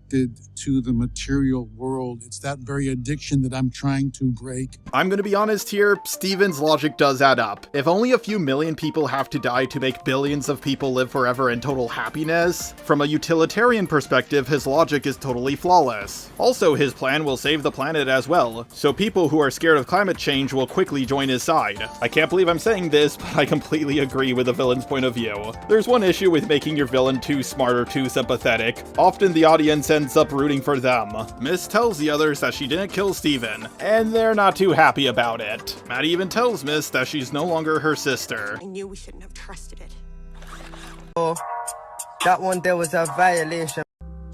to the material world. It's that very addiction that I'm trying to break. I'm gonna be honest here, Steven's logic does add up. If only a few million people have to die to make billions of people live forever in total happiness, from a utilitarian perspective, his logic is totally flawless. Also, his plan will save the planet as well, so people who are scared of climate change will quickly join his side. I can't believe I'm saying this, but I completely agree with the villain's point of view. There's one issue with making your villain too smart or too sympathetic. Often the audience ends up rooting for them. Mist tells the others that she didn't kill Steven, and they're not too happy about it. Maddie even tells Mist that she's no longer her sister. I knew we shouldn't have trusted it. Oh, that one there was a violation.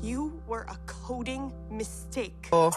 You were a coding mistake. Oh,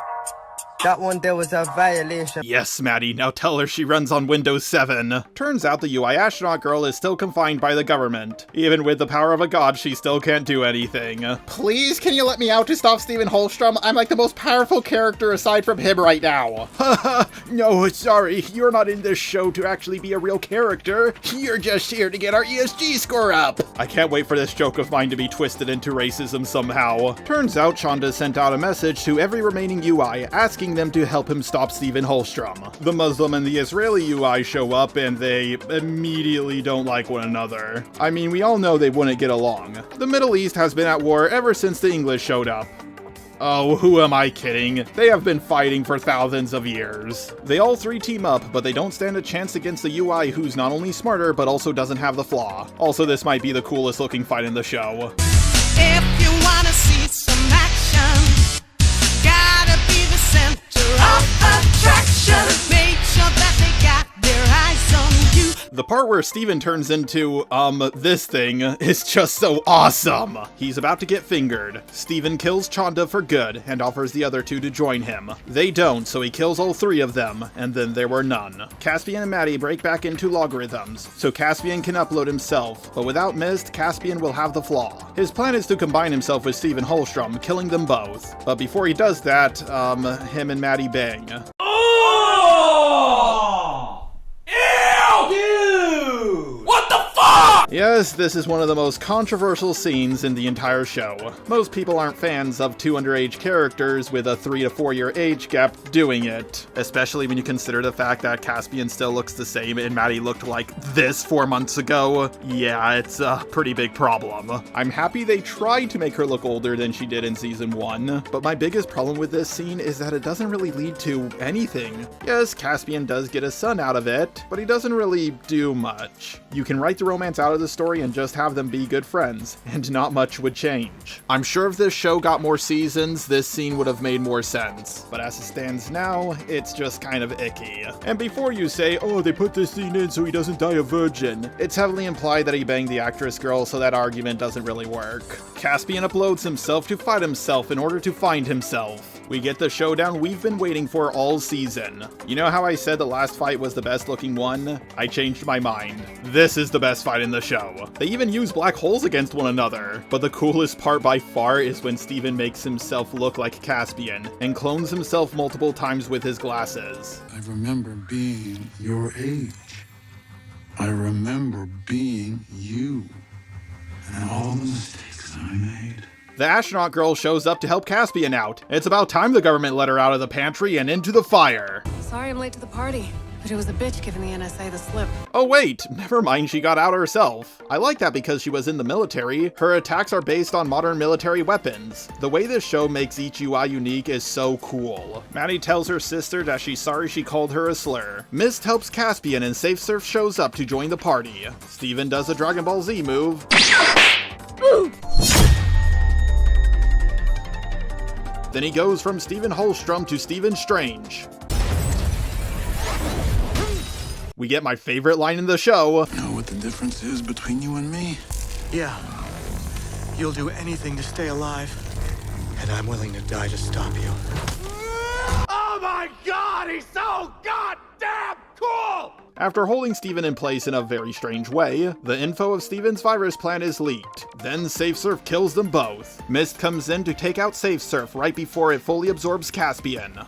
that one there was a violation. Yes, Maddie, now tell her she runs on Windows 7. Turns out the UI astronaut girl is still confined by the government. Even with the power of a god, she still can't do anything. Please, can you let me out to stop Stephen Holstrom? I'm like the most powerful character aside from him right now. Haha, no, sorry, you're not in this show to actually be a real character. You're just here to get our ESG score up. I can't wait for this joke of mine to be twisted into racism somehow. Turns out Chanda sent out a message to every remaining UI asking them to help him stop Stephen Holstrom. The Muslim and the Israeli UI show up and they immediately don't like one another. I mean, we all know they wouldn't get along. The Middle East has been at war ever since the English showed up. Oh, who am I kidding? They have been fighting for thousands of years. They all three team up, but they don't stand a chance against the UI who's not only smarter, but also doesn't have the flaw. Also, this might be the coolest looking fight in the show. If you wanna see some action, gotta be the center of attraction. Make sure that they got their eyes on you. The part where Steven turns into, this thing is just so awesome. He's about to get fingered. Steven kills Chanda for good and offers the other two to join him. They don't, so he kills all three of them, and then there were none. Caspian and Maddie break back into logarithms, so Caspian can upload himself, but without Mist, Caspian will have the flaw. His plan is to combine himself with Stephen Holstrom, killing them both. But before he does that, him and Maddie bang. What the fuck? Yes, this is one of the most controversial scenes in the entire show. Most people aren't fans of two underage characters with a 3 to 4 year age gap doing it, especially when you consider the fact that Caspian still looks the same and Maddie looked like this 4 months ago. Yeah, it's a pretty big problem. I'm happy they tried to make her look older than she did in season 1, but my biggest problem with this scene is that it doesn't really lead to anything. Yes, Caspian does get a son out of it, but he doesn't really do much. You can write the romance out of the story and just have them be good friends, and not much would change. I'm sure if this show got more seasons, this scene would have made more sense, but as it stands now, it's just kind of icky. And before you say, oh, they put this scene in so he doesn't die a virgin, it's heavily implied that he banged the actress girl, so that argument doesn't really work. Caspian uploads himself to fight himself in order to find himself. We get the showdown we've been waiting for all season. You know how I said the last fight was the best looking one? I changed my mind. This is the best fight in the show. They even use black holes against one another. But the coolest part by far is when Steven makes himself look like Caspian and clones himself multiple times with his glasses. I remember being your age. I remember being you. And all the mistakes I made. The astronaut girl shows up to help Caspian out. It's about time the government let her out of the pantry and into the fire. Sorry I'm late to the party, but it was a bitch giving the NSA the slip. Oh wait, never mind, she got out herself. I like that because she was in the military. Her attacks are based on modern military weapons. The way this show makes each UI unique is so cool. Maddie tells her sister that she's sorry she called her a slur. Mist helps Caspian and SafeSurf shows up to join the party. Steven does a Dragon Ball Z move. Then he goes from Stephen Holstrom to Stephen Strange. We get my favorite line in the show. Know what the difference is between you and me? Yeah. You'll do anything to stay alive. And I'm willing to die to stop you. Oh my god, he's so goddamn cool! After holding Steven in place in a very strange way, the info of Steven's virus plan is leaked. Then SafeSurf kills them both. Mist comes in to take out SafeSurf right before it fully absorbs Caspian.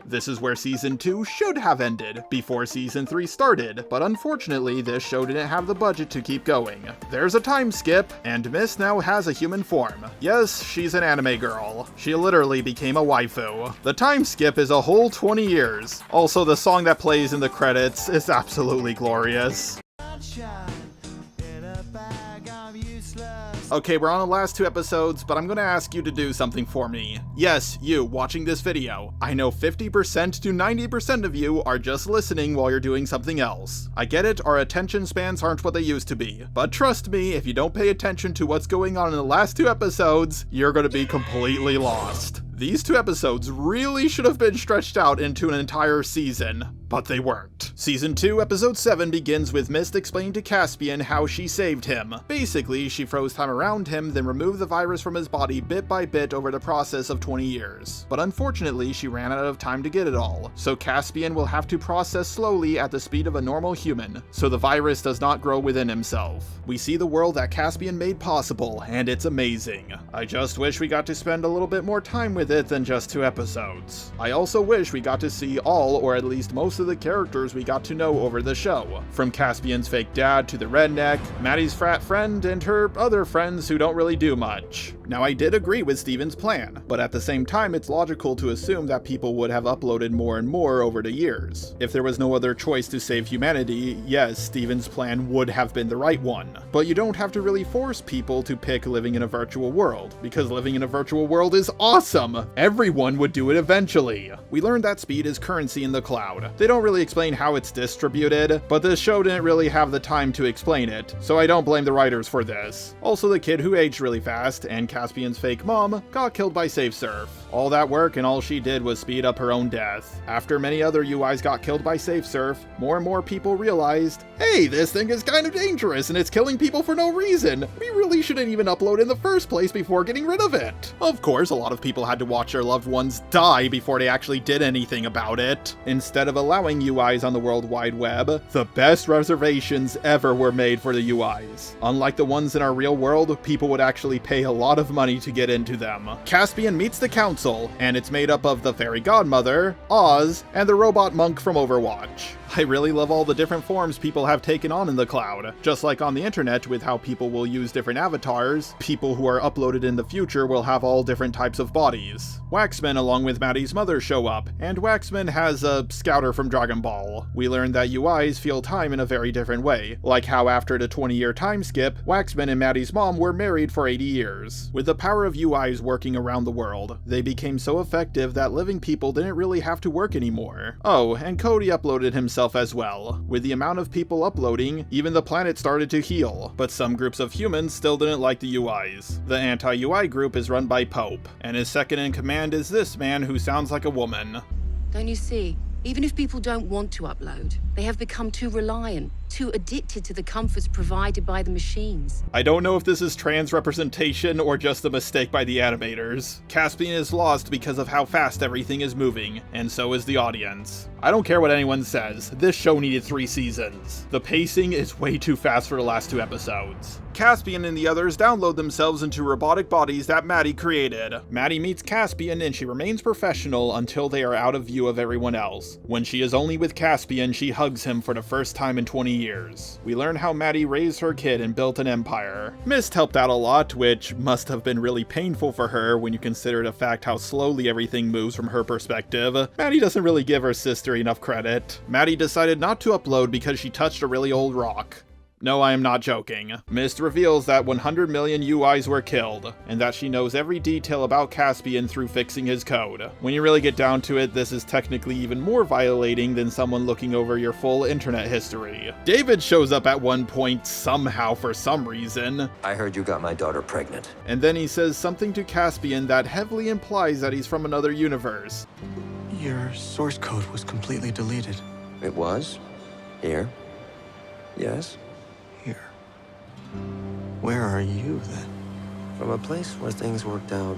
This is where Season 2 should have ended, before Season 3 started, but unfortunately this show didn't have the budget to keep going. There's a time skip, and Mist now has a human form. Yes, she's an anime girl. She literally became a waifu. The time skip is a whole 20 years. Also, the song that plays in the credits is absolutely glorious. Okay, we're on the last 2 episodes, but I'm gonna ask you to do something for me. Yes, you, watching this video. I know 50% to 90% of you are just listening while you're doing something else. I get it, our attention spans aren't what they used to be. But trust me, if you don't pay attention to what's going on in the last 2 episodes, you're gonna be completely lost. These 2 episodes really should have been stretched out into an entire season, but they weren't. Season 2, Episode 7 begins with Mist explaining to Caspian how she saved him. Basically, she froze time around him, then removed the virus from his body bit by bit over the process of 20 years. But unfortunately, she ran out of time to get it all, so Caspian will have to process slowly at the speed of a normal human, so the virus does not grow within himself. We see the world that Caspian made possible, and it's amazing. I just wish we got to spend a little bit more time with it than just 2 episodes. I also wish we got to see all, or at least most of the characters we got to know over the show. From Caspian's fake dad to the redneck, Maddie's frat friend, and her other friends who don't really do much. Now I did agree with Steven's plan, but at the same time it's logical to assume that people would have uploaded more and more over the years. If there was no other choice to save humanity, yes, Steven's plan would have been the right one. But you don't have to really force people to pick living in a virtual world, because living in a virtual world is awesome! Everyone would do it eventually. We learned that speed is currency in the cloud. They don't really explain how it's distributed, but this show didn't really have the time to explain it, so I don't blame the writers for this. Also, the kid who aged really fast, and Caspian's fake mom, got killed by SafeSurf. All that work and all she did was speed up her own death. After many other UIs got killed by SafeSurf, more and more people realized, hey, this thing is kind of dangerous and it's killing people for no reason. We really shouldn't even upload in the first place before getting rid of it. Of course, a lot of people had to watch their loved ones die before they actually did anything about it. Instead of allowing UIs on the World Wide Web, the best reservations ever were made for the UIs. Unlike the ones in our real world, people would actually pay a lot of money to get into them. Caspian meets the council, and it's made up of the fairy godmother, Oz, and the robot monk from Overwatch. I really love all the different forms people have taken on in the cloud. Just like on the internet with how people will use different avatars, people who are uploaded in the future will have all different types of bodies. Waxman along with Maddie's mother show up, and Waxman has a scouter from Dragon Ball. We learned that UIs feel time in a very different way, like how after the 20-year time skip, Waxman and Maddie's mom were married for 80 years. With the power of UIs working around the world, they became so effective that living people didn't really have to work anymore. Oh, and Cody uploaded himself as well. With the amount of people uploading, even the planet started to heal, but some groups of humans still didn't like the UIs. The anti-UI group is run by Pope, and his second in command is this man who sounds like a woman. Don't you see? Even if people don't want to upload, they have become too reliant. too addicted to the comforts provided by the machines. I don't know if this is trans representation or just a mistake by the animators. Caspian is lost because of how fast everything is moving, and so is the audience. I don't care what anyone says, this show needed 3 seasons. The pacing is way too fast for the last 2 episodes. Caspian and the others download themselves into robotic bodies that Maddie created. Maddie meets Caspian and she remains professional until they are out of view of everyone else. When she is only with Caspian, she hugs him for the first time in 20 years. We learn how Maddie raised her kid and built an empire. Mist helped out a lot, which must have been really painful for her when you consider the fact how slowly everything moves from her perspective. Maddie doesn't really give her sister enough credit. Maddie decided not to upload because she touched a really old rock. No, I am not joking. Mist reveals that 100 million UIs were killed, and that she knows every detail about Caspian through fixing his code. When you really get down to it, this is technically even more violating than someone looking over your full internet history. David shows up at one point somehow for some reason. I heard you got my daughter pregnant. And then he says something to Caspian that heavily implies that he's from another universe. Your source code was completely deleted. It was? Here? Yes? Here. Where are you, then? From a place where things worked out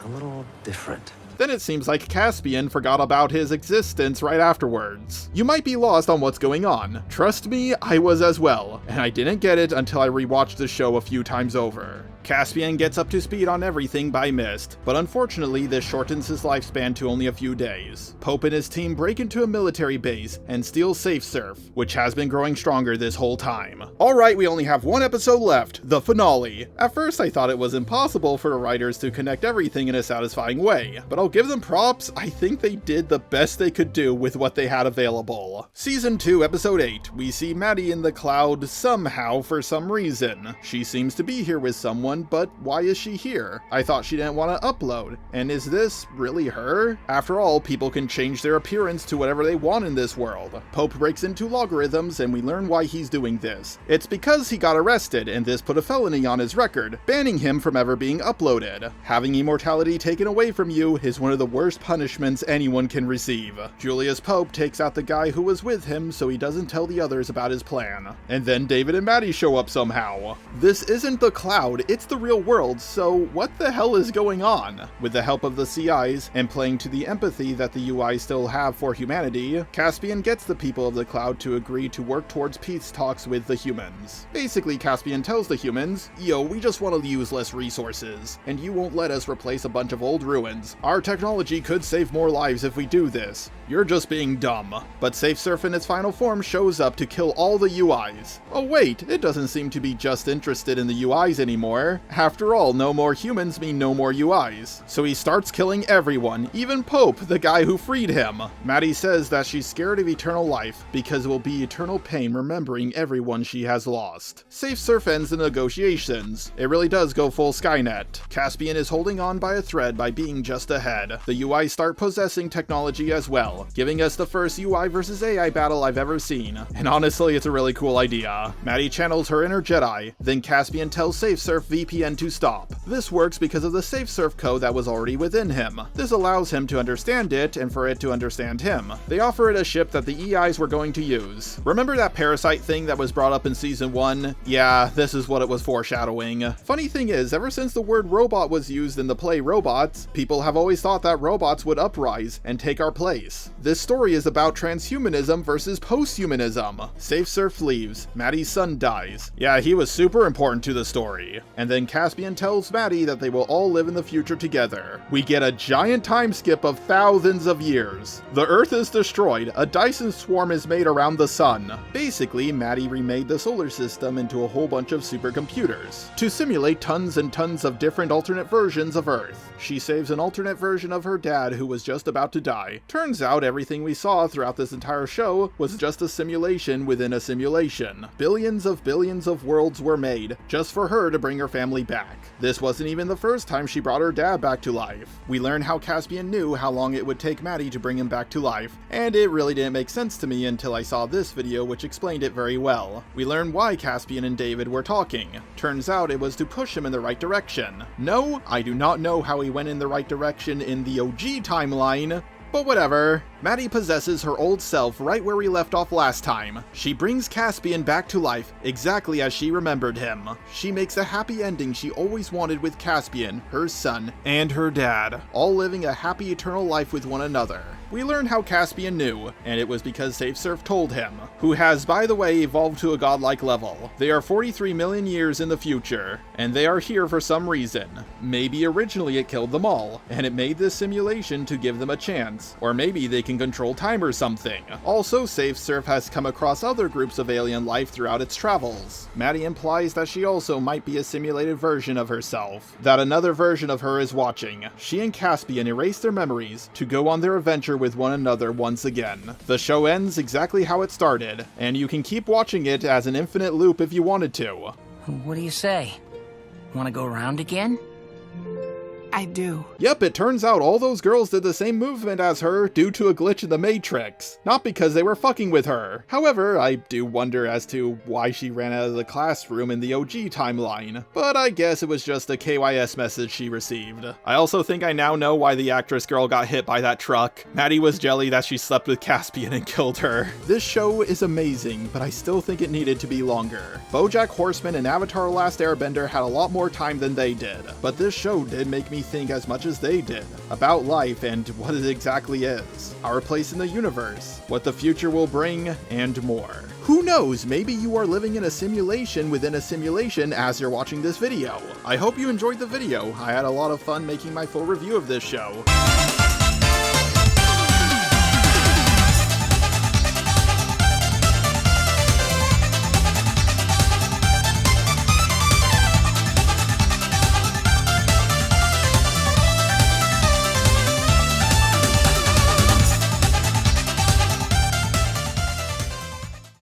a little different. Then it seems like Caspian forgot about his existence right afterwards. You might be lost on what's going on. Trust me, I was as well, and I didn't get it until I rewatched the show a few times over. Caspian gets up to speed on everything by Mist, but unfortunately this shortens his lifespan to only a few days. Pope and his team break into a military base and steal SafeSurf, which has been growing stronger this whole time. Alright, we only have 1 episode left, the finale. At first I thought it was impossible for the writers to connect everything in a satisfying way, but I'll give them props, I think they did the best they could do with what they had available. Season 2, Episode 8, we see Maddie in the cloud somehow for some reason. She seems to be here with someone, but why is she here? I thought she didn't want to upload, and is this really her? After all, people can change their appearance to whatever they want in this world. Pope breaks into logarithms and we learn why he's doing this. It's because he got arrested and this put a felony on his record, banning him from ever being uploaded. Having immortality taken away from you is one of the worst punishments anyone can receive. Julius Pope takes out the guy who was with him so he doesn't tell the others about his plan. And then David and Maddie show up somehow. This isn't the cloud, it's the real world, so what the hell is going on? With the help of the CIs, and playing to the empathy that the UI still have for humanity, Caspian gets the people of the cloud to agree to work towards peace talks with the humans. Basically, Caspian tells the humans, yo, we just want to use less resources, and you won't let us replace a bunch of old ruins. Our technology could save more lives if we do this. You're just being dumb. But SafeSurf in its final form shows up to kill all the UIs. Oh wait, it doesn't seem to be just interested in the UIs anymore. After all, no more humans mean no more UIs. So he starts killing everyone, even Pope, the guy who freed him. Maddie says that she's scared of eternal life because it will be eternal pain remembering everyone she has lost. SafeSurf ends the negotiations. It really does go full Skynet. Caspian is holding on by a thread by being just ahead. The UIs start possessing technology as well, giving us the first UI versus AI battle I've ever seen. And honestly, it's a really cool idea. Maddie channels her inner Jedi, then Caspian tells SafeSurf VPN to stop. This works because of the SafeSurf code that was already within him. This allows him to understand it and for it to understand him. They offer it a ship that the EIs were going to use. Remember that parasite thing that was brought up in season 1? Yeah, this is what it was foreshadowing. Funny thing is, ever since the word robot was used in the play Robots, people have always thought that robots would uprise and take our place. This story is about transhumanism versus posthumanism. SafeSurf leaves. Maddie's son dies. Yeah, he was super important to the story. And then Caspian tells Maddie that they will all live in the future together. We get a giant time skip of thousands of years. The Earth is destroyed, a Dyson swarm is made around the sun. Basically, Maddie remade the solar system into a whole bunch of supercomputers to simulate tons and tons of different alternate versions of Earth. She saves an alternate version of her dad who was just about to die. Turns out everything we saw throughout this entire show was just a simulation within a simulation. Billions of worlds were made just for her to bring her family back. This wasn't even the first time she brought her dad back to life. We learn how Caspian knew how long it would take Maddie to bring him back to life, and it really didn't make sense to me until I saw this video which explained it very well. We learn why Caspian and David were talking. Turns out it was to push him in the right direction. No, I do not know how he went in the right direction in the OG timeline, But whatever. Maddie possesses her old self right where we left off last time. She brings Caspian back to life, exactly as she remembered him. She makes a happy ending she always wanted with Caspian, her son, and her dad, all living a happy eternal life with one another. We learn how Caspian knew, and it was because SafeSurf told him, who has, by the way, evolved to a godlike level. They are 43 million years in the future, and they are here for some reason. Maybe originally it killed them all, and it made this simulation to give them a chance, or maybe they can control time or something. Also, SafeSurf has come across other groups of alien life throughout its travels. Maddie implies that she also might be a simulated version of herself, that another version of her is watching. She and Caspian erase their memories to go on their adventure with one another once again. The show ends exactly how it started, and you can keep watching it as an infinite loop if you wanted to. What do you say? Want to go around again? I do. Yep, it turns out all those girls did the same movement as her due to a glitch in the Matrix, not because they were fucking with her. However, I do wonder as to why she ran out of the classroom in the OG timeline, but I guess it was just a KYS message she received. I also think I now know why the actress girl got hit by that truck. Maddie was jelly that she slept with Caspian and killed her. This show is amazing, but I still think it needed to be longer. BoJack Horseman and Avatar: The Last Airbender had a lot more time than they did, but this show did make me think as much as they did about life and what it exactly is, our place in the universe, what the future will bring, and more. Who knows, maybe you are living in a simulation within a simulation as you're watching this video. I hope you enjoyed the video. I had a lot of fun making my full review of this show.